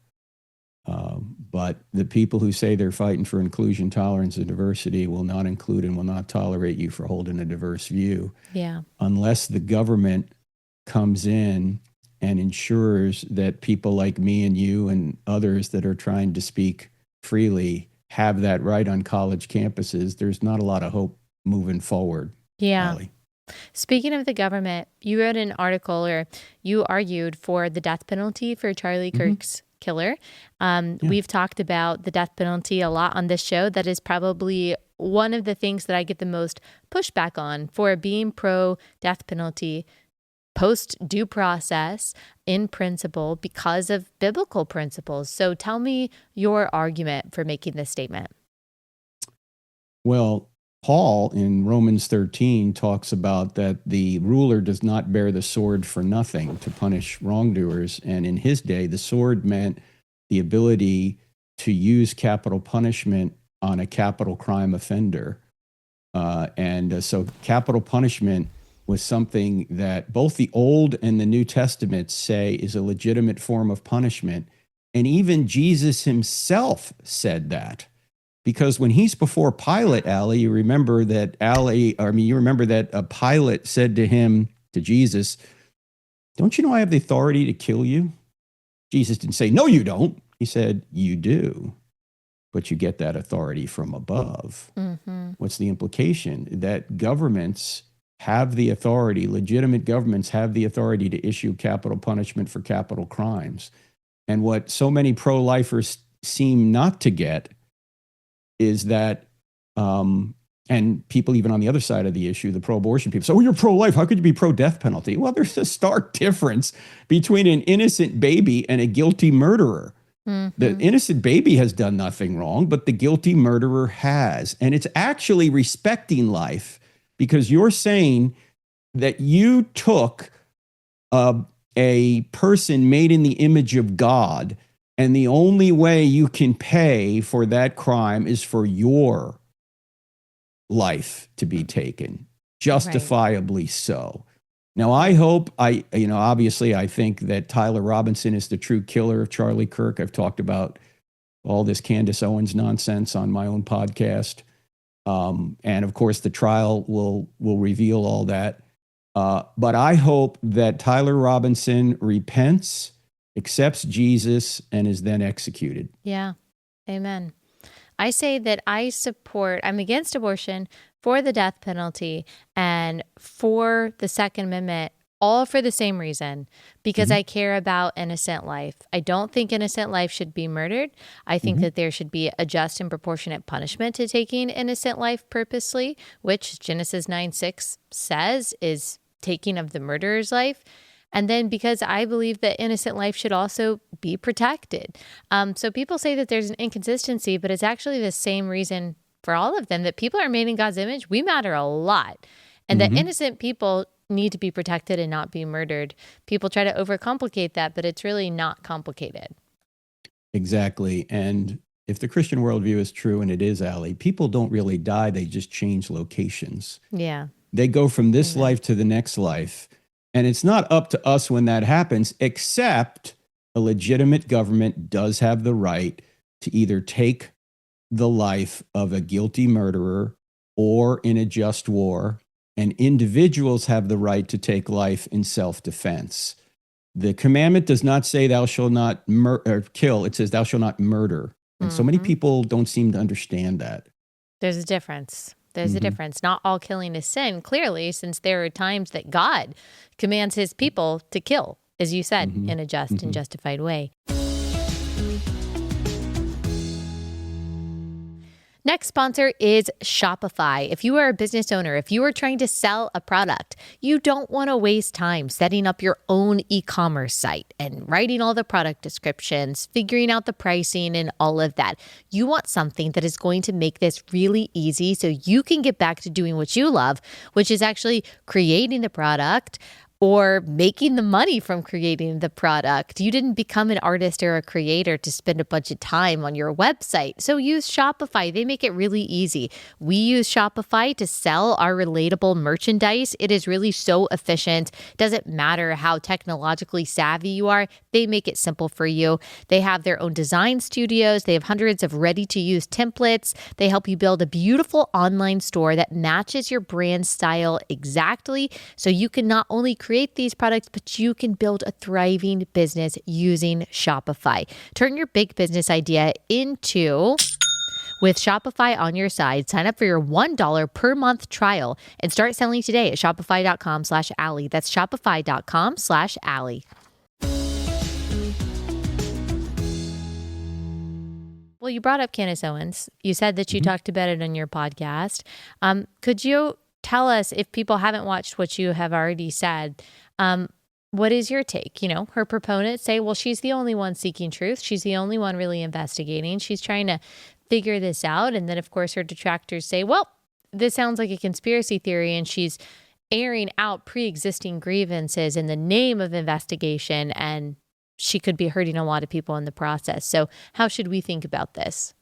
S2: But the people who say they're fighting for inclusion, tolerance, and diversity will not include and will not tolerate you for holding a diverse view.
S1: Yeah.
S2: Unless the government comes in and ensures that people like me and you and others that are trying to speak freely have that right on college campuses, there's not a lot of hope moving forward.
S1: Yeah.
S2: Allie.
S1: Speaking of the government, you wrote an article, or you argued for the death penalty for Charlie Kirk's killer. We've talked about the death penalty a lot on this show. That is probably one of the things that I get the most pushback on for being pro death penalty post due process in principle because of biblical principles. So tell me your argument for making this statement.
S2: Well, Paul in Romans 13 talks about that the ruler does not bear the sword for nothing to punish wrongdoers. And in his day, the sword meant the ability to use capital punishment on a capital crime offender. So capital punishment was something that both the Old and the New Testaments say is a legitimate form of punishment. And even Jesus himself said that. Because when he's before Pilate, Allie, you remember that Pilate said to him, to Jesus, don't you know I have the authority to kill you? Jesus didn't say, no, you don't. He said, you do, but you get that authority from above. What's the implication? That governments have the authority, legitimate governments have the authority to issue capital punishment for capital crimes. And what so many pro-lifers seem not to get is that, and people even on the other side of the issue, the pro-abortion people say, oh, you're pro-life. How could you be pro-death penalty? Well, there's a stark difference between an innocent baby and a guilty murderer. The innocent baby has done nothing wrong, but the guilty murderer has. And it's actually respecting life, because you're saying that you took a person made in the image of God, and the only way you can pay for that crime is for your life to be taken, justifiably so. Now, I hope obviously I think that Tyler Robinson is the true killer of Charlie Kirk. I've talked about all this Candace Owens nonsense on my own podcast. And of course, the trial will reveal all that. But I hope that Tyler Robinson repents, accepts Jesus, and is then executed.
S1: Yeah. Amen. I say that I'm against abortion, for the death penalty, and for the Second Amendment, all for the same reason, because I care about innocent life. I don't think innocent life should be murdered. I think that there should be a just and proportionate punishment to taking innocent life purposely, which Genesis 9:6 says is taking of the murderer's life. And then because I believe that innocent life should also be protected. So people say that there's an inconsistency, but it's actually the same reason for all of them, that people are made in God's image. We matter a lot. And that innocent people need to be protected and not be murdered. People try to overcomplicate that, but it's really not complicated.
S2: Exactly. And if the Christian worldview is true, and it is, Allie, people don't really die. They just change locations.
S1: Yeah.
S2: They go from this life to the next life. And it's not up to us when that happens, except a legitimate government does have the right to either take the life of a guilty murderer or in a just war. And individuals have the right to take life in self-defense. The commandment does not say thou shalt not kill. It says thou shalt not murder. And so many people don't seem to understand that.
S1: There's a difference. There's a difference. Not all killing is sin, clearly, since there are times that God commands his people to kill, as you said, in a just and justified way. Next sponsor is Shopify. If you are a business owner, if you are trying to sell a product, you don't want to waste time setting up your own e-commerce site and writing all the product descriptions, figuring out the pricing and all of that. You want something that is going to make this really easy so you can get back to doing what you love, which is actually creating the product or making the money from creating the product. You didn't become an artist or a creator to spend a bunch of time on your website. So use Shopify. They make it really easy. We use Shopify to sell our relatable merchandise. It is really so efficient. Doesn't matter how technologically savvy you are. They make it simple for you. They have their own design studios. They have hundreds of ready-to-use templates. They help you build a beautiful online store that matches your brand style exactly, so you can not only create these products, but you can build a thriving business using Shopify. Turn your big business idea into with Shopify on your side. Sign up for your $1 per month trial and start selling today at shopify.com/Allie. That's shopify.com/Allie. Well, you brought up Candace Owens. You said that you talked about it on your podcast. Could you tell us, if people haven't watched what you have already said, what is your take? You know, her proponents say, well, she's the only one seeking truth. She's the only one really investigating. She's trying to figure this out. And then, of course, her detractors say, well, this sounds like a conspiracy theory, and she's airing out pre-existing grievances in the name of investigation, and she could be hurting a lot of people in the process. So how should we think about this?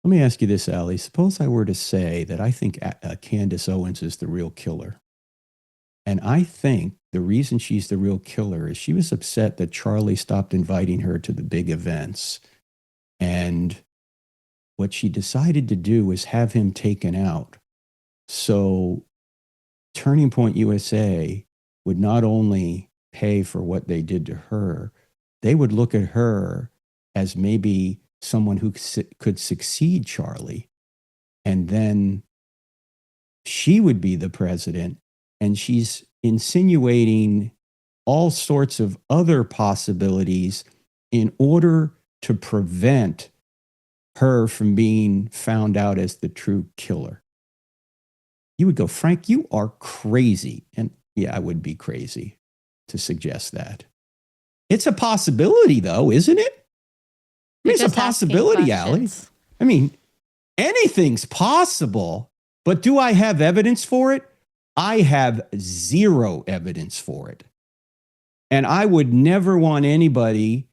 S2: Let me ask you this, Allie. Suppose I were to say that I think Candace Owens is the real killer. And I think the reason she's the real killer is she was upset that Charlie stopped inviting her to the big events. And what she decided to do was have him taken out. So Turning Point USA would not only pay for what they did to her, they would look at her as maybe someone who could succeed Charlie. And then she would be the president. And she's insinuating all sorts of other possibilities in order to prevent her from being found out as the true killer. You would go, Frank, you are crazy. And yeah, I would be crazy to suggest that. It's a possibility, though, isn't it? I mean, it's a possibility, Allie. I mean, anything's possible, but do I have evidence for it? I have zero evidence for it. And I would never want anybody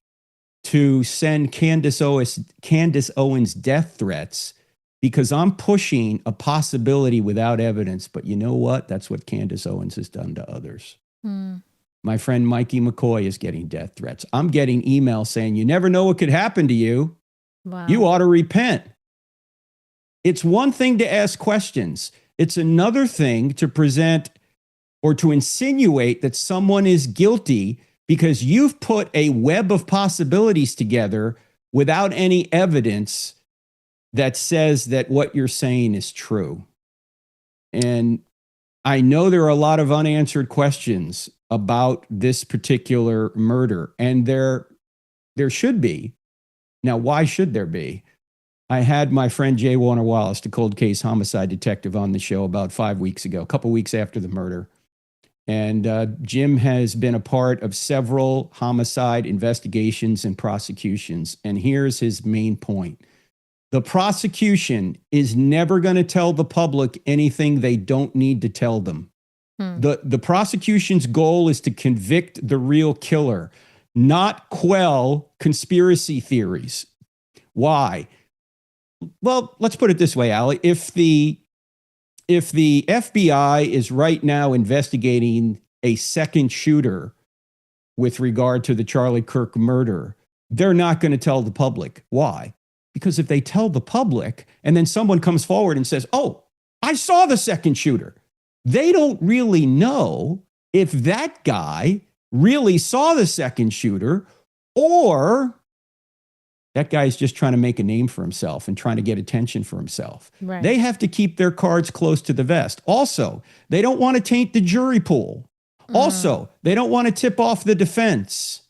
S2: to send Candace Owens death threats because I'm pushing a possibility without evidence. But you know what? That's what Candace Owens has done to others. My friend Mikey McCoy is getting death threats. I'm getting emails saying, you never know what could happen to you.
S1: Wow.
S2: You ought to repent. It's one thing to ask questions. It's another thing to present or to insinuate that someone is guilty because you've put a web of possibilities together without any evidence that says that what you're saying is true. And I know there are a lot of unanswered questions about this particular murder, and there should be. Now, why should there be? I had my friend J. Warner Wallace, the cold case homicide detective, on the show about 5 weeks ago, a couple weeks after the murder. And Jim has been a part of several homicide investigations and prosecutions. And here's his main point. The prosecution is never going to tell the public anything they don't need to tell them. The prosecution's goal is to convict the real killer, not quell conspiracy theories. Why? Well, let's put it this way, Allie. If the FBI is right now investigating a second shooter with regard to the Charlie Kirk murder, they're not going to tell the public. Why? Because if they tell the public and then someone comes forward and says, oh, I saw the second shooter, they don't really know if that guy really saw the second shooter or that guy's just trying to make a name for himself and trying to get attention for himself.
S1: Right.
S2: They have to keep their cards close to the vest. Also, they don't want to taint the jury pool. Also, they don't want to tip off the defense.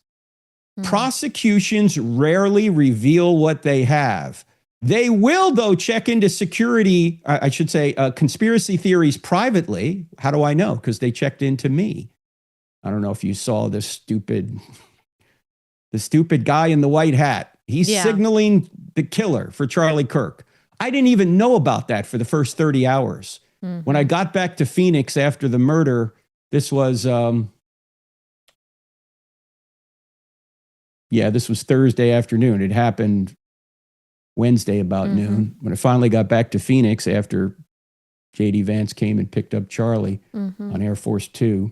S2: Prosecutions rarely reveal what they have. They will, though, check into conspiracy theories privately. How do I know? Because they checked into me. I don't know if you saw the stupid guy in the white hat. He's signaling the killer for Charlie Kirk. I didn't even know about that for the first 30 hours. When I got back to Phoenix after the murder, this was Thursday afternoon. It happened Wednesday about noon. When I finally got back to Phoenix after J.D. Vance came and picked up Charlie on Air Force Two,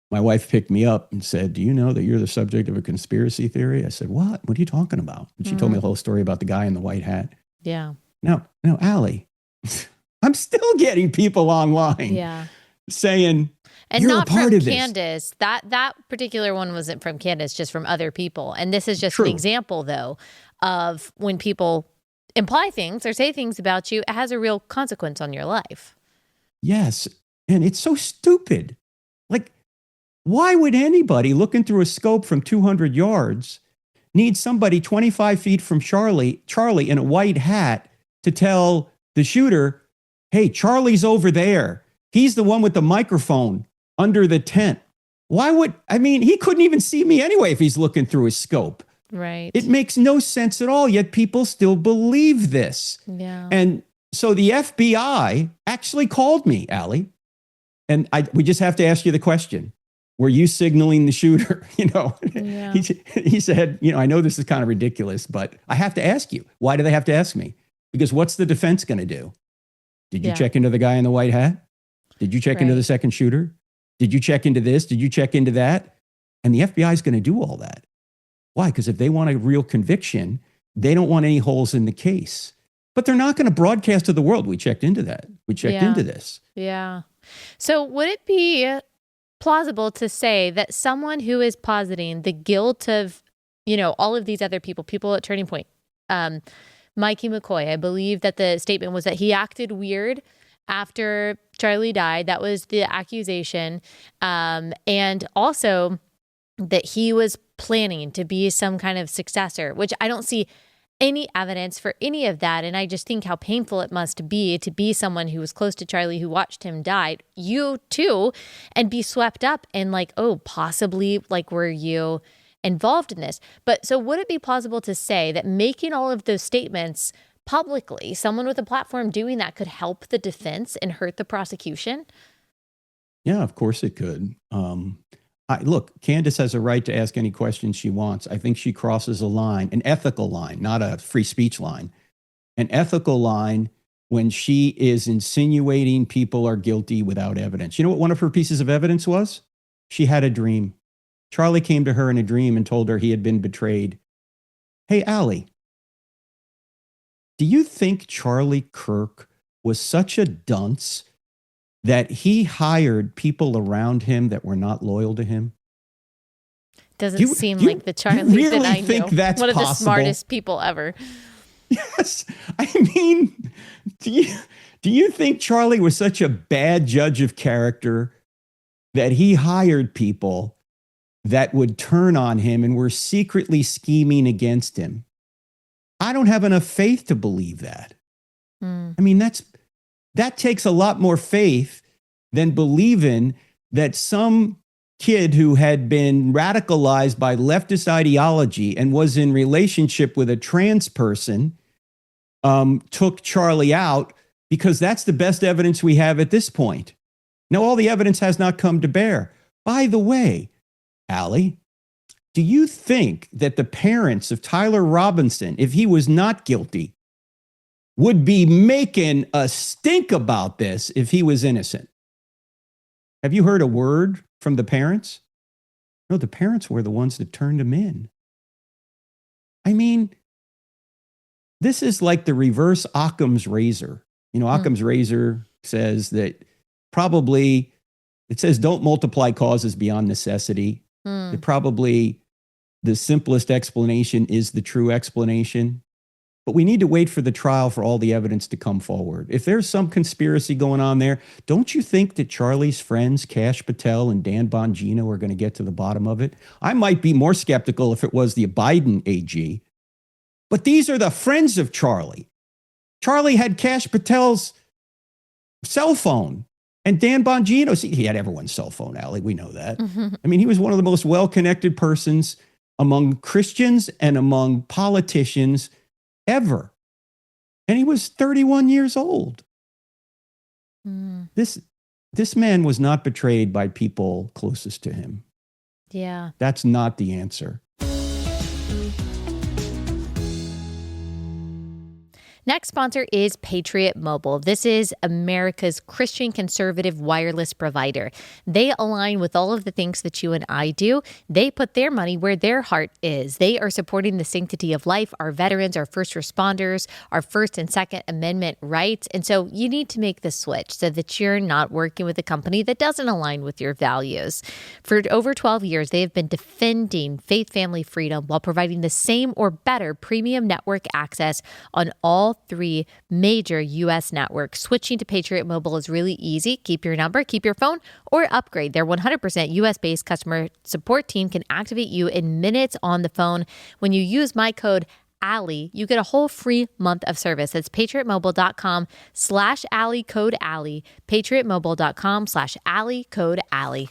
S2: my wife picked me up and said, do you know that you're the subject of a conspiracy theory? I said, what? What are you talking about? And she told me the whole story about the guy in the white hat.
S1: Yeah.
S2: No, Allie, I'm still getting people online saying,
S1: and
S2: you're
S1: not
S2: a part
S1: from
S2: of this.
S1: Candace. That particular one wasn't from Candace, just from other people. And this is just
S2: True.
S1: an example, though, of when people imply things or say things about you, it has a real consequence on your life.
S2: Yes. And it's so stupid. Like, why would anybody looking through a scope from 200 yards need somebody 25 feet from Charlie in a white hat to tell the shooter, hey, Charlie's over there. He's the one with the microphone under the tent. He couldn't even see me anyway if he's looking through his scope.
S1: Right.
S2: It makes no sense at all, yet people still believe this.
S1: Yeah.
S2: And so the FBI actually called me, Allie, and we just have to ask you the question. Were you signaling the shooter? He said, I know this is kind of ridiculous, but I have to ask you. Why do they have to ask me? Because what's the defense going to do? Did you check into the guy in the white hat? Did you check into the second shooter? Did you check into this? Did you check into that? And the FBI is going to do all that. Why? Because if they want a real conviction, they don't want any holes in the case. But they're not going to broadcast to the world. We checked into that. We checked into this. Yeah.
S1: So would it be plausible to say that someone who is positing the guilt of, all of these other people at Turning Point, Mikey McCoy, I believe that the statement was that he acted weird after Charlie died. That was the accusation. And also that he was planning to be some kind of successor, which I don't see any evidence for any of that. And I just think how painful it must be to be someone who was close to Charlie, who watched him die, you too, and be swept up and possibly were you involved in this? But so would it be plausible to say that making all of those statements publicly, someone with a platform doing that could help the defense and hurt the prosecution?
S2: Yeah, of course it could. Look, Candace has a right to ask any questions she wants. I think she crosses a line, an ethical line, not a free speech line, an ethical line when she is insinuating people are guilty without evidence. You know what one of her pieces of evidence was? She had a dream. Charlie came to her in a dream and told her he had been betrayed. Hey, Allie, do you think Charlie Kirk was such a dunce that he hired people around him that were not loyal to him?
S1: Doesn't seem like the Charlie
S2: really
S1: that I
S2: think
S1: knew.
S2: that's
S1: one of the
S2: possible?
S1: smartest people ever.
S2: Yes. I mean, do you think Charlie was such a bad judge of character that he hired people that would turn on him and were secretly scheming against him? I don't have enough faith to believe that. I mean, that takes a lot more faith than believing that some kid who had been radicalized by leftist ideology and was in relationship with a trans person took Charlie out, because that's the best evidence we have at this point. Now, all the evidence has not come to bear. By the way, Allie, do you think that the parents of Tyler Robinson, if he was not guilty, would be making a stink about this if he was innocent? Have you heard a word from the parents? No, the parents were the ones that turned him in. I mean, this is like the reverse Occam's razor. You know, Occam's razor says that probably, it says don't multiply causes beyond necessity. That probably the simplest explanation is the true explanation. But we need to wait for the trial for all the evidence to come forward. If there's some conspiracy going on there, don't you think that Charlie's friends, Kash Patel and Dan Bongino, are going to get to the bottom of it? I might be more skeptical if it was the Biden AG. But these are the friends of Charlie. Charlie had Kash Patel's cell phone. And Dan Bongino, he had everyone's cell phone, Allie. We know that. I mean, he was one of the most well-connected persons among Christians and among politicians ever. And he was 31 years old. This man was not betrayed by people closest to him.
S1: Yeah.
S2: That's not the answer.
S1: Next sponsor is Patriot Mobile. This is America's Christian conservative wireless provider. They align with all of the things that you and I do. They put their money where their heart is. They are supporting the sanctity of life, our veterans, our first responders, our First and Second Amendment rights. And so you need to make the switch so that you're not working with a company that doesn't align with your values. For over 12 years, they have been defending faith, family, freedom while providing the same or better premium network access on all 3 major U.S. networks. Switching to Patriot Mobile is really easy. Keep your number, keep your phone, or upgrade. Their 100% U.S.-based customer support team can activate you in minutes on the phone. When you use my code Allie, you get a whole free month of service. That's patriotmobile.com/Allie, code Allie. patriotmobile.com/Allie, code Allie.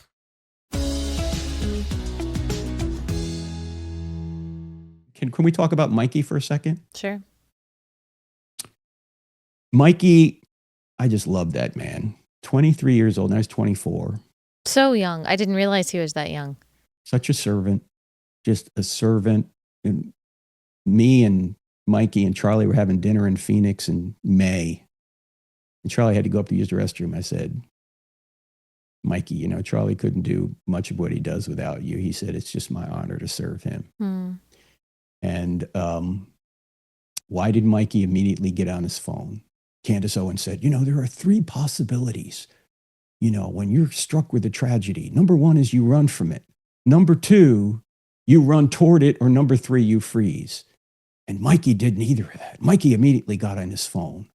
S2: Can we talk about Mikey for a second?
S1: Sure.
S2: Mikey, I just love that man. 23 years old. Now he's 24.
S1: So young. I didn't realize he was that young.
S2: Such a servant. Just a servant. And me and Mikey and Charlie were having dinner in Phoenix in May. And Charlie had to go up to use the restroom. I said, Mikey, you know, Charlie couldn't do much of what he does without you. He said, it's just my honor to serve him. And why did Mikey immediately get on his phone? Candace Owens said, you know, there are 3 possibilities. You know, when you're struck with a tragedy, number 1 is you run from it. Number 2, you run toward it. Or number 3, you freeze. And Mikey did neither of that. Mikey immediately got on his phone.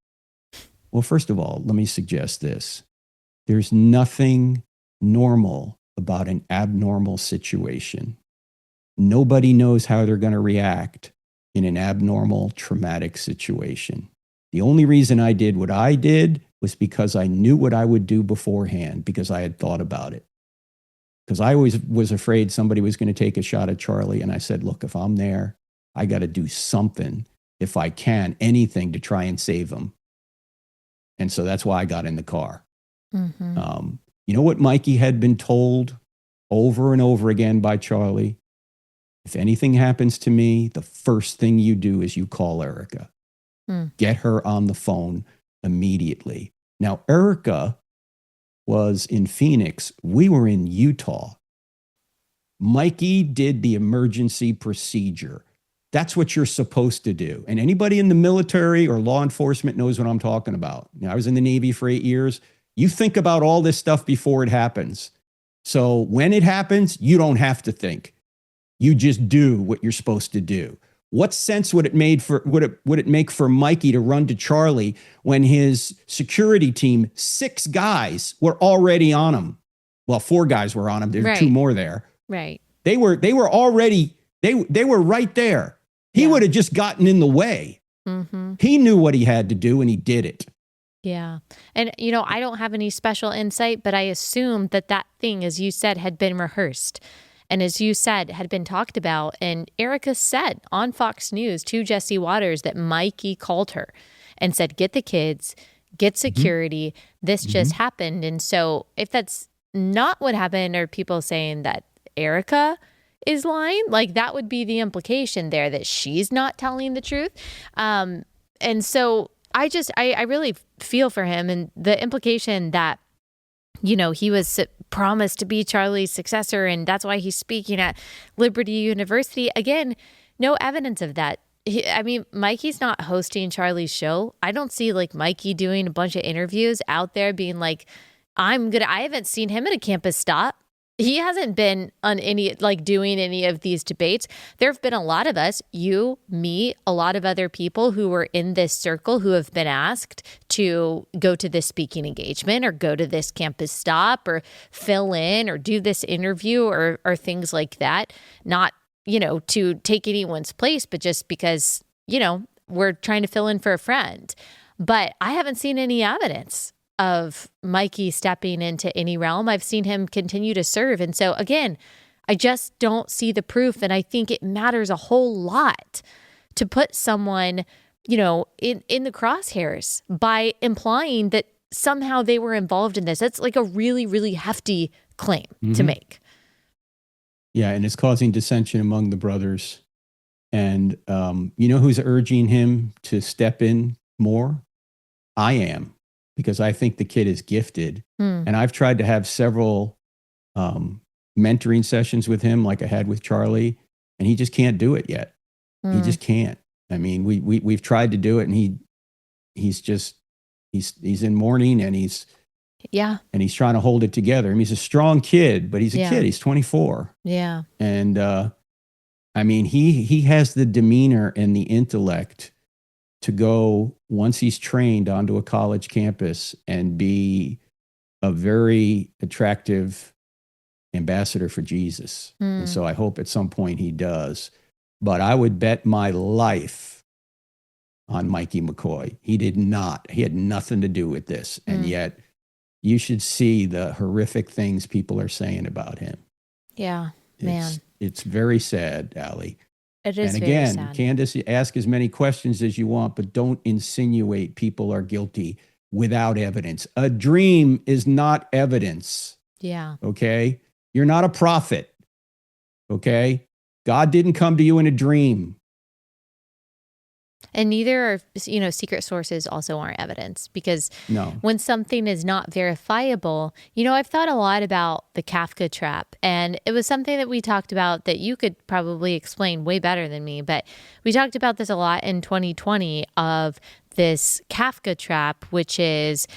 S2: Well, first of all, let me suggest this. There's nothing normal about an abnormal situation. Nobody knows how they're going to react in an abnormal, traumatic situation. The only reason I did what I did was because I knew what I would do beforehand, because I had thought about it. Because I always was afraid somebody was going to take a shot at Charlie. And I said, look, if I'm there, I got to do something if I can, anything to try and save him. And so that's why I got in the car.
S1: Mm-hmm.
S2: You know what Mikey had been told over and over again by Charlie? If anything happens to me, the first thing you do is you call Erica. Get her on the phone immediately. Now, Erica was in Phoenix. We were in Utah. Mikey did the emergency procedure. That's what you're supposed to do. And anybody in the military or law enforcement knows what I'm talking about. I was in the Navy for 8 years. You think about all this stuff before it happens. So when it happens, you don't have to think. You just do what you're supposed to do. What sense would it make for Mikey to run to Charlie when his security team, 6 guys, were already on him? Well, 4 guys were on him. There's 2 more there.
S1: Right.
S2: They were already, they were right there. He would have just gotten in the way.
S1: Mm-hmm.
S2: He knew what he had to do and he did it.
S1: Yeah. And, I don't have any special insight, but I assume that thing, as you said, had been rehearsed. And as you said, had been talked about. And Erica said on Fox News to Jesse Waters that Mikey called her and said, get the kids, get security. This just happened. And so if that's not what happened, are people saying that Erica is lying? Like, that would be the implication there, that she's not telling the truth. And so I really feel for him, and the implication that, he was promised to be Charlie's successor, and that's why he's speaking at Liberty University. Again, no evidence of that. Mikey's not hosting Charlie's show. I don't see Mikey doing a bunch of interviews out there being like, I haven't seen him at a campus stop. He hasn't been on doing any of these debates. There have been a lot of us, you, me, a lot of other people who were in this circle who have been asked to go to this speaking engagement or go to this campus stop or fill in or do this interview or things like that. Not, to take anyone's place, but just because, we're trying to fill in for a friend. But I haven't seen any evidence of Mikey stepping into any realm. I've seen him continue to serve. And so again, I just don't see the proof. And I think it matters a whole lot to put someone, in the crosshairs by implying that somehow they were involved in this. That's a really, really hefty claim to make.
S2: Yeah. And it's causing dissension among the brothers. And who's urging him to step in more? I am. Because I think the kid is gifted. And I've tried to have several mentoring sessions with him like I had with Charlie, and he just can't do it yet. He just can't. We've tried to do it, and he's in mourning, and he's trying to hold it together. He's a strong kid, but he's a kid. He's 24.
S1: Yeah.
S2: And he has the demeanor and the intellect to go, once he's trained, onto a college campus and be a very attractive ambassador for Jesus. And so I hope at some point he does. But I would bet my life on Mikey McCoy. He did not. He had nothing to do with this. And yet you should see the horrific things people are saying about him.
S1: Yeah, man.
S2: It's very sad, Allie.
S1: It is.
S2: And again,
S1: very sad.
S2: Candace, ask as many questions as you want, but don't insinuate people are guilty without evidence. A dream is not evidence.
S1: Yeah.
S2: Okay? You're not a prophet. Okay? God didn't come to you in a dream.
S1: And neither are, secret sources also aren't evidence, because when something is not verifiable, I've thought a lot about the Kafka trap, and it was something that we talked about that you could probably explain way better than me, but we talked about this a lot in 2020 of this Kafka trap, which is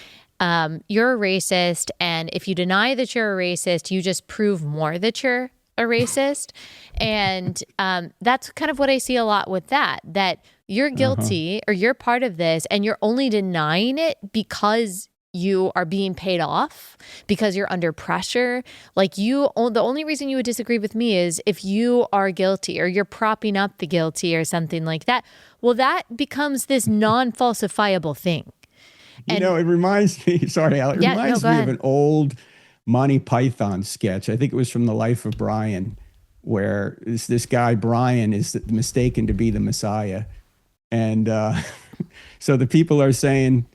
S1: you're a racist, and if you deny that you're a racist, you just prove more that you're a racist. And that's kind of what I see a lot with that you're guilty or you're part of this, and you're only denying it because you are being paid off, because you're under pressure. The only reason you would disagree with me is if you are guilty or you're propping up the guilty or something like that. Well, that becomes this non-falsifiable thing.
S2: It reminds me, sorry, Al, it reminds me of an old Monty Python sketch. I think it was from The Life of Brian, where this guy, Brian, is mistaken to be the Messiah. And so the people are saying,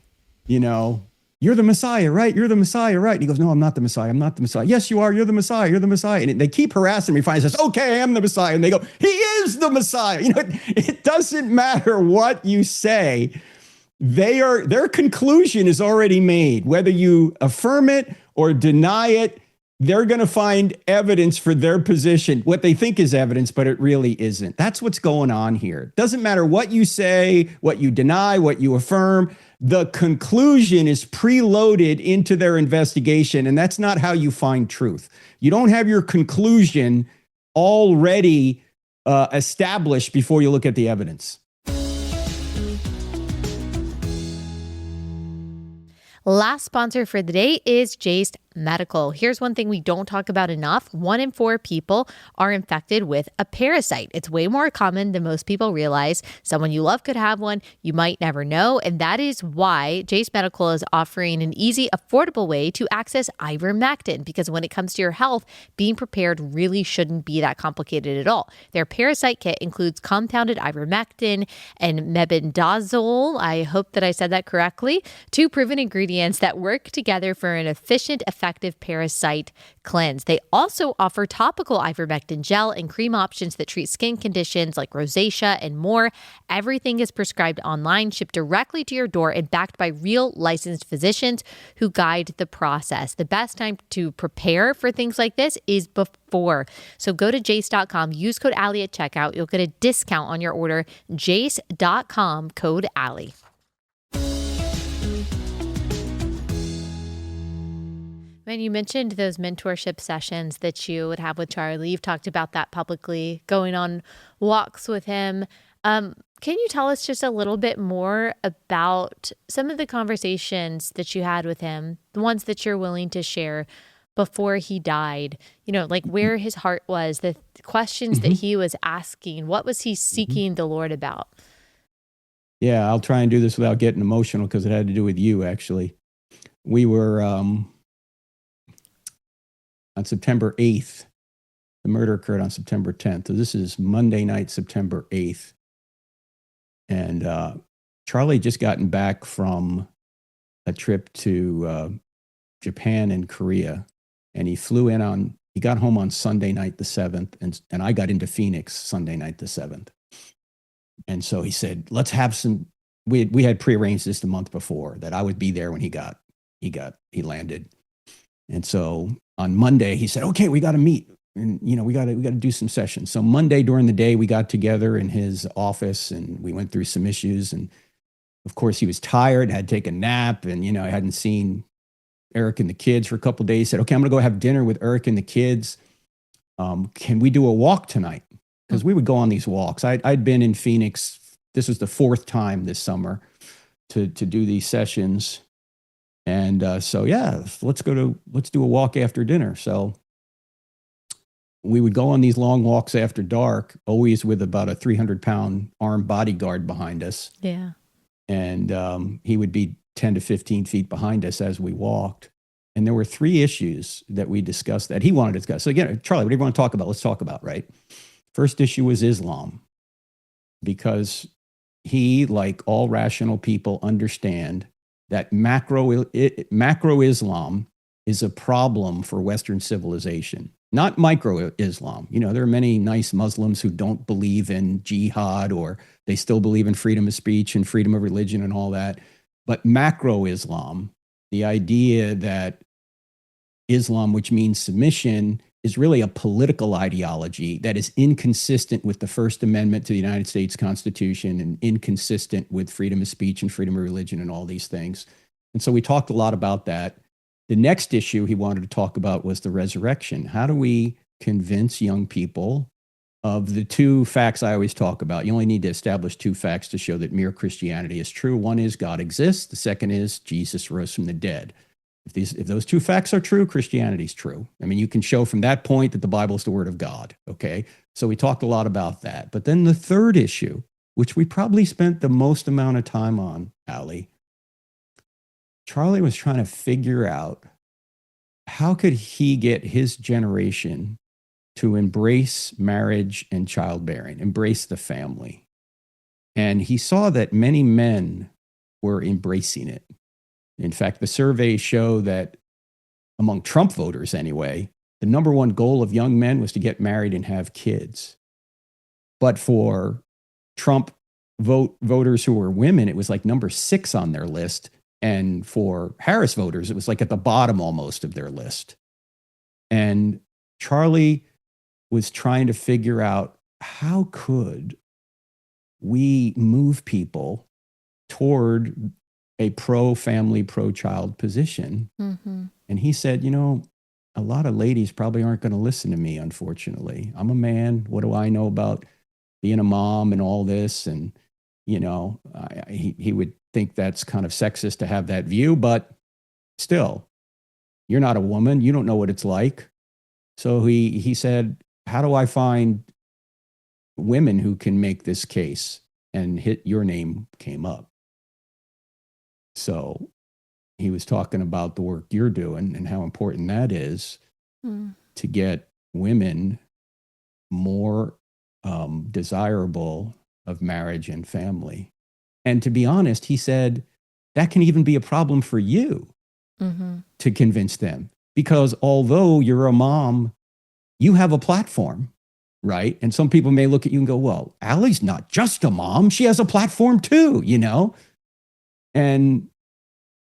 S2: you know, you're the Messiah, right? You're the Messiah, right? And he goes, no, I'm not the Messiah. I'm not the Messiah. Yes, you are. You're the Messiah. You're the Messiah. And they keep harassing me. Finally says, okay, I am the Messiah. And they go, he is the Messiah. You know, it doesn't matter what you say. Their conclusion is already made. Whether you affirm it or deny it, they're going to find evidence for their position, what they think is evidence, but it really isn't. That's what's going on here. Doesn't matter what you say, what you deny, what you affirm. The conclusion is preloaded into their investigation, and that's not how you find truth. You don't have your conclusion already established before you look at the evidence.
S1: Last sponsor for the day is Jase Medical. Here's one thing we don't talk about enough. 1 in 4 people are infected with a parasite. It's way more common than most people realize. Someone you love could have one. You might never know. And that is why Jase Medical is offering an easy, affordable way to access ivermectin. Because when it comes to your health, being prepared really shouldn't be that complicated at all. Their parasite kit includes compounded ivermectin and mebendazole. I hope that I said that correctly. 2 proven ingredients that work together for an efficient, effective parasite cleanse. They also offer topical ivermectin gel and cream options that treat skin conditions like rosacea and more. Everything is prescribed online, shipped directly to your door, and backed by real licensed physicians who guide the process. The best time to prepare for things like this is before. So go to jase.com, use code Allie at checkout. You'll get a discount on your order. Jase.com, code Allie. And you mentioned those mentorship sessions that you would have with Charlie. You've talked about that publicly, going on walks with him. Can you tell us just a little bit more about some of the conversations that you had with him, the ones that you're willing to share before he died? You know, like where his heart was, the questions that he was asking. What was he seeking the Lord about?
S2: Yeah, I'll try and do this without getting emotional because it had to do with you, actually. We were... on September 8th, the murder occurred on September 10th. So this is Monday night, September 8th. And Charlie just gotten back from a trip to Japan and Korea. And he he got home on Sunday night, the 7th. And I got into Phoenix Sunday night, the 7th. And so he said, let's have some, we had prearranged this the month before that I would be there when he landed. And so on Monday, he said, okay, we got to meet and, you know, we got to do some sessions. So Monday during the day, we got together in his office and we went through some issues. And of course he was tired, had to take a nap. And, you know, I hadn't seen Eric and the kids for a couple of days. He said, okay, I'm going to go have dinner with Eric and the kids. Can we do a walk tonight? Because we would go on these walks. I'd been in Phoenix. This was the 4th time this summer to do these sessions. And so, yeah, let's do a walk after dinner. So we would go on these long walks after dark, always with about a 300-pound armed bodyguard behind us.
S1: Yeah.
S2: And he would be 10 to 15 feet behind us as we walked. And there were 3 issues that we discussed that he wanted to discuss. So again, Charlie, what do you want to talk about? Let's talk about, right? First issue was Islam, because he, like all rational people, understand that macro Islam is a problem for Western civilization, not micro Islam. You know, there are many nice Muslims who don't believe in jihad, or they still believe in freedom of speech and freedom of religion and all that. But macro Islam, the idea that Islam, which means submission, is really a political ideology that is inconsistent with the First Amendment to the United States Constitution and inconsistent with freedom of speech and freedom of religion and all these things. And so we talked a lot about that. The next issue he wanted to talk about was the resurrection. How do we convince young people of the 2 facts I always talk about? You only need to establish 2 facts to show that mere Christianity is true. One is God exists. The second is Jesus rose from the dead. If those 2 facts are true, Christianity is true. I mean, you can show from that point that the Bible is the word of God, okay? So we talked a lot about that. But then the third issue, which we probably spent the most amount of time on, Allie, Charlie was trying to figure out how could he get his generation to embrace marriage and childbearing, embrace the family. And he saw that many men were embracing it. In fact, the surveys show that among Trump voters anyway, the number one goal of young men was to get married and have kids. But for Trump voters who were women, it was like number 6 on their list. And for Harris voters, it was like at the bottom almost of their list. And Charlie was trying to figure out, how could we move people toward a pro-family, pro-child position? Mm-hmm. And he said, a lot of ladies probably aren't going to listen to me, unfortunately. I'm a man. What do I know about being a mom and all this? And, he would think that's kind of sexist to have that view, but still, you're not a woman. You don't know what it's like. So he said, how do I find women who can make this case? And your name came up. So he was talking about the work you're doing and how important that is to get women more desirable of marriage and family. And to be honest, he said, that can even be a problem for you to convince them. Because although you're a mom, you have a platform, right? And some people may look at you and go, well, Allie's not just a mom. She has a platform too, And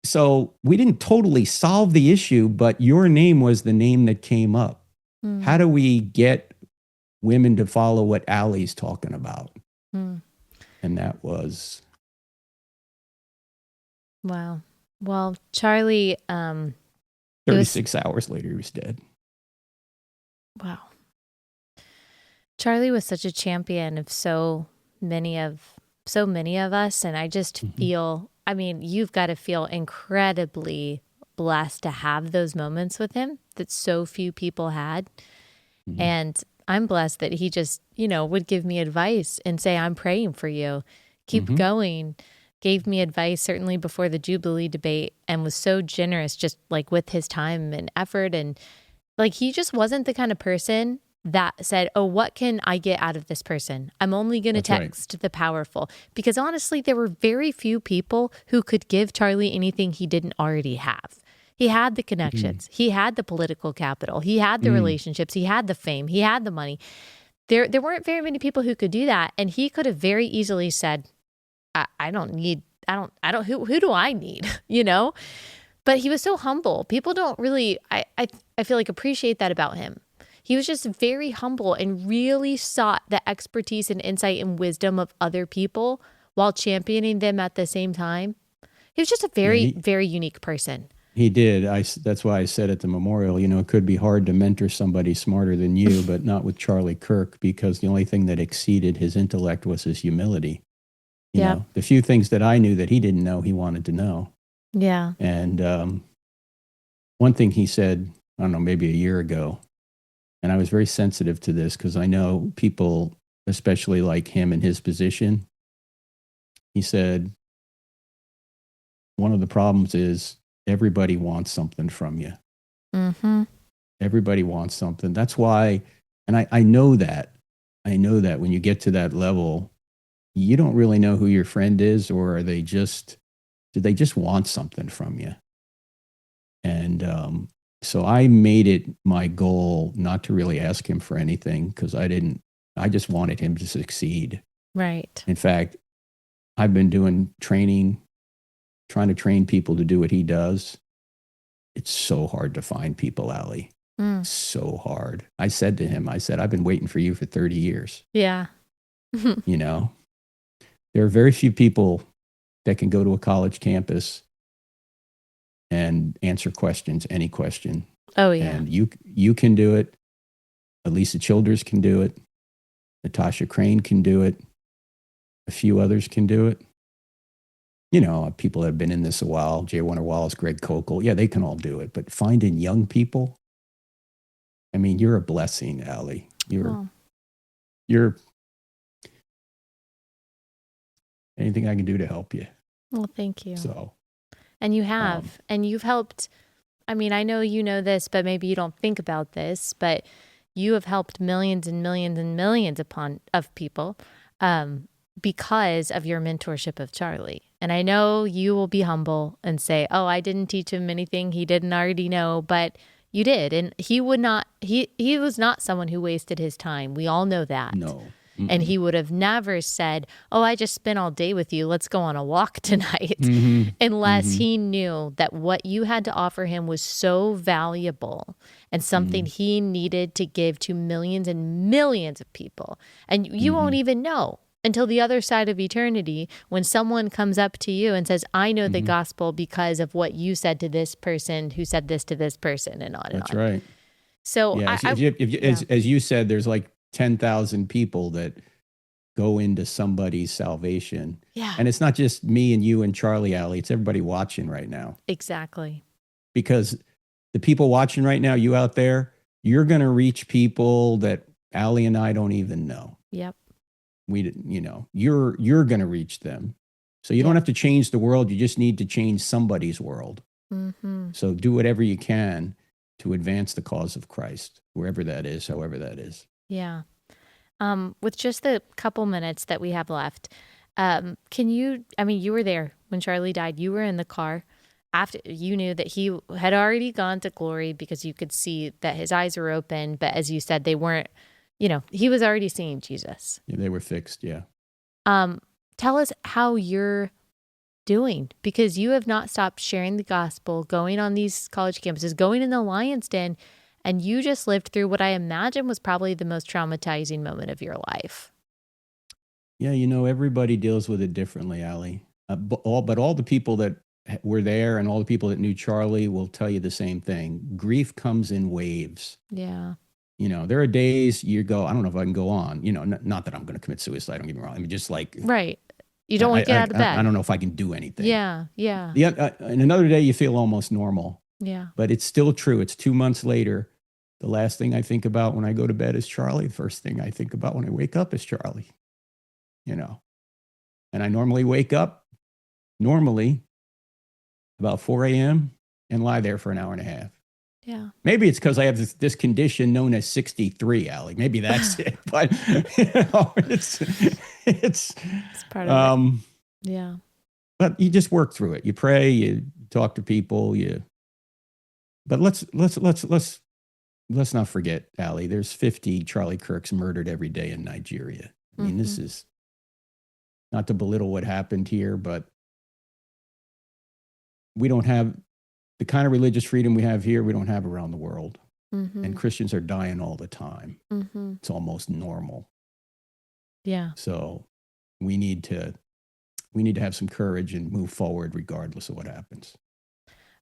S2: so we didn't totally solve the issue, but your name was the name that came up. How do we get women to follow what Allie's talking about? And that was...
S1: Wow. Well, Charlie...
S2: 36 hours later, he was dead.
S1: Wow. Charlie was such a champion of so many of us, and I just feel, you've got to feel incredibly blessed to have those moments with him that so few people had. And I'm blessed that he just, would give me advice and say, I'm praying for you. Keep going. Gave me advice certainly before the Jubilee debate, and was so generous just like with his time and effort. And like, he just wasn't the kind of person that said, oh, what can I get out of this person? I'm only going to text the powerful. Because honestly, there were very few people who could give Charlie anything he didn't already have. He had the connections. He had the political capital. He had the relationships. He had the fame. He had the money. There weren't very many people who could do that. And he could have very easily said, who do I need? But he was so humble. People don't really, I feel like, appreciate that about him. He was just very humble and really sought the expertise and insight and wisdom of other people while championing them at the same time. He was just a very, very unique person.
S2: He did. That's why I said at the memorial, it could be hard to mentor somebody smarter than you, but not with Charlie Kirk, because the only thing that exceeded his intellect was his humility. You know, the few things that I knew that he didn't know, he wanted to know.
S1: Yeah.
S2: And one thing he said, I don't know, maybe a year ago, and I was very sensitive to this because I know people, especially like him in his position, he said, one of the problems is everybody wants something from you. Everybody wants something. That's why, and I know that. I know that when you get to that level, you don't really know who your friend is, or do they just want something from you? And so I made it my goal not to really ask him for anything, because I just wanted him to succeed.
S1: Right.
S2: In fact, I've been doing training, trying to train people to do what he does. It's so hard to find people, Allie. So hard. I said to him, I've been waiting for you for 30 years.
S1: Yeah.
S2: There are very few people that can go to a college campus and answer questions, any question.
S1: Oh, yeah.
S2: And you can do it. Elisa Childers can do it. Natasha Crane can do it. A few others can do it. People that have been in this a while, J. Warner Wallace, Greg Kokel, they can all do it. But finding young people, you're a blessing, Allie. You're anything I can do to help you.
S1: Well, thank you.
S2: So,
S1: and you have, and you've helped. I know you know this, but maybe you don't think about this, but you have helped millions and millions and millions of people. because of your mentorship of Charlie. And I know you will be humble and say, oh, I didn't teach him anything he didn't already know, but you did. And he was not someone who wasted his time. We all know that.
S2: No.
S1: And he would have never said, oh, I just spent all day with you. Let's go on a walk tonight. Unless he knew that what you had to offer him was so valuable and something he needed to give to millions and millions of people. And you won't even know until the other side of eternity when someone comes up to you and says, I know the gospel because of what you said to this person who said this to this person, and on and on.
S2: That's right.
S1: So
S2: yeah, as you said, there's like 10,000 people that go into somebody's salvation.
S1: Yeah.
S2: And it's not just me and you and Charlie, Allie. It's everybody watching right now.
S1: Exactly.
S2: Because the people watching right now, you out there, you're going to reach people that Allie and I don't even know.
S1: Yep.
S2: You're going to reach them. So you don't have to change the world. You just need to change somebody's world. So do whatever you can to advance the cause of Christ, wherever that is, however that is.
S1: Yeah. With just the couple minutes that we have left, you were there when Charlie died. You were in the car after you knew that he had already gone to glory because you could see that his eyes were open. But as you said, they weren't, he was already seeing Jesus.
S2: Yeah, they were fixed. Yeah.
S1: Tell us how you're doing, because you have not stopped sharing the gospel, going on these college campuses, going in the Lion's Den. And you just lived through what I imagine was probably the most traumatizing moment of your life.
S2: Yeah, everybody deals with it differently, Allie. But all the people that were there and all the people that knew Charlie will tell you the same thing. Grief comes in waves.
S1: Yeah.
S2: There are days you go, I don't know if I can go on. Not that I'm going to commit suicide. Don't get me wrong. I mean, just like
S1: right. You don't want to get out of bed.
S2: I don't know if I can do anything.
S1: Yeah.
S2: And another day you feel almost normal.
S1: Yeah.
S2: But it's still true. It's 2 months later. The last thing I think about when I go to bed is Charlie. The first thing I think about when I wake up is Charlie. And I normally wake up about 4 a.m. and lie there for an hour and a half.
S1: Yeah.
S2: Maybe it's because I have this condition known as 63, Allie. Maybe that's it. But it's
S1: part of it. Yeah.
S2: But you just work through it. You pray. You talk to people. But let's not forget, Allie. There's 50 Charlie Kirks murdered every day in Nigeria. I mean, this is not to belittle what happened here, but we don't have the kind of religious freedom we have here. We don't have around the world, and Christians are dying all the time. It's almost normal.
S1: Yeah.
S2: So we need to have some courage and move forward regardless of what happens.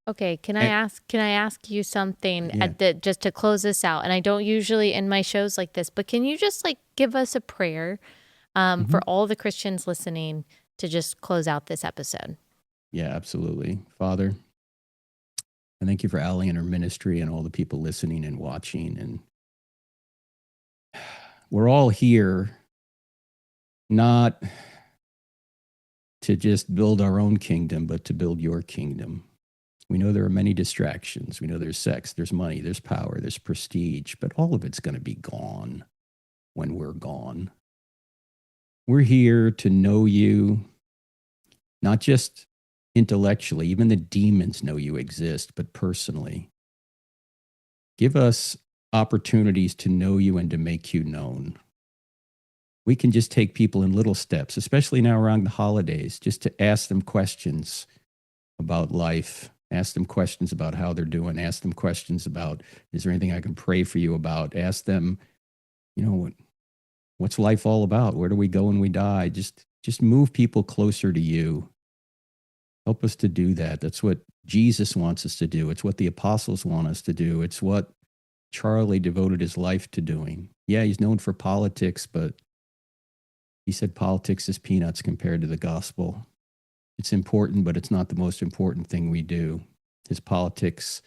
S1: Okay, can I ask you something just to close this out? And I don't usually end my shows like this, but can you just give us a prayer for all the Christians listening to just close out this episode?
S2: Yeah, absolutely. Father, I thank you for Allie and her ministry and all the people listening and watching. And we're all here not to just build our own kingdom, but to build your kingdom. We know there are many distractions. We know there's sex, there's money, there's power, there's prestige, but all of it's going to be gone when we're gone. We're here to know you, not just intellectually. Even the demons know you exist, but personally. Give us opportunities to know you and to make you known. We can just take people in little steps, especially now around the holidays, just to ask them questions about life. Ask them questions about how they're doing. Ask them questions about, is there anything I can pray for you about? Ask them, what's life all about? Where do we go when we die? Just move people closer to you. Help us to do that. That's what Jesus wants us to do. It's what the apostles want us to do. It's what Charlie devoted his life to doing. Yeah, he's known for politics, but he said politics is peanuts compared to the gospel. It's important, but it's not the most important thing we do. His politics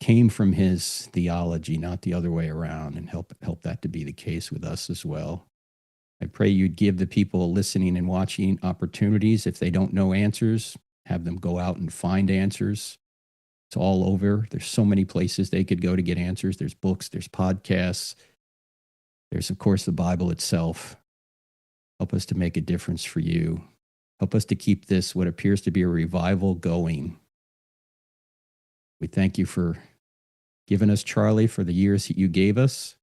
S2: came from his theology, not the other way around, and help that to be the case with us as well. I pray you'd give the people listening and watching opportunities. If they don't know answers, have them go out and find answers. It's all over. There's so many places they could go to get answers. There's books, there's podcasts. There's, of course, the Bible itself. Help us to make a difference for you. Help us to keep this, what appears to be a revival, going. We thank you for giving us Charlie for the years that you gave us.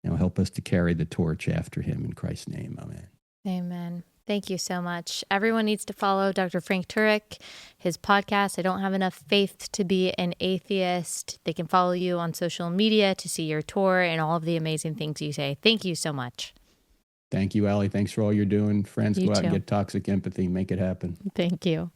S2: Now help us to carry the torch after him. In Christ's name, amen.
S1: Amen. Thank you so much. Everyone needs to follow Dr. Frank Turek, his podcast, I Don't Have Enough Faith to Be an Atheist. They can follow you on social media to see your tour and all of the amazing things you say. Thank you so much.
S2: Thank you, Allie. Thanks for all you're doing. Friends,
S1: You
S2: go out
S1: too.
S2: and get toxic empathy. Make it happen.
S1: Thank you.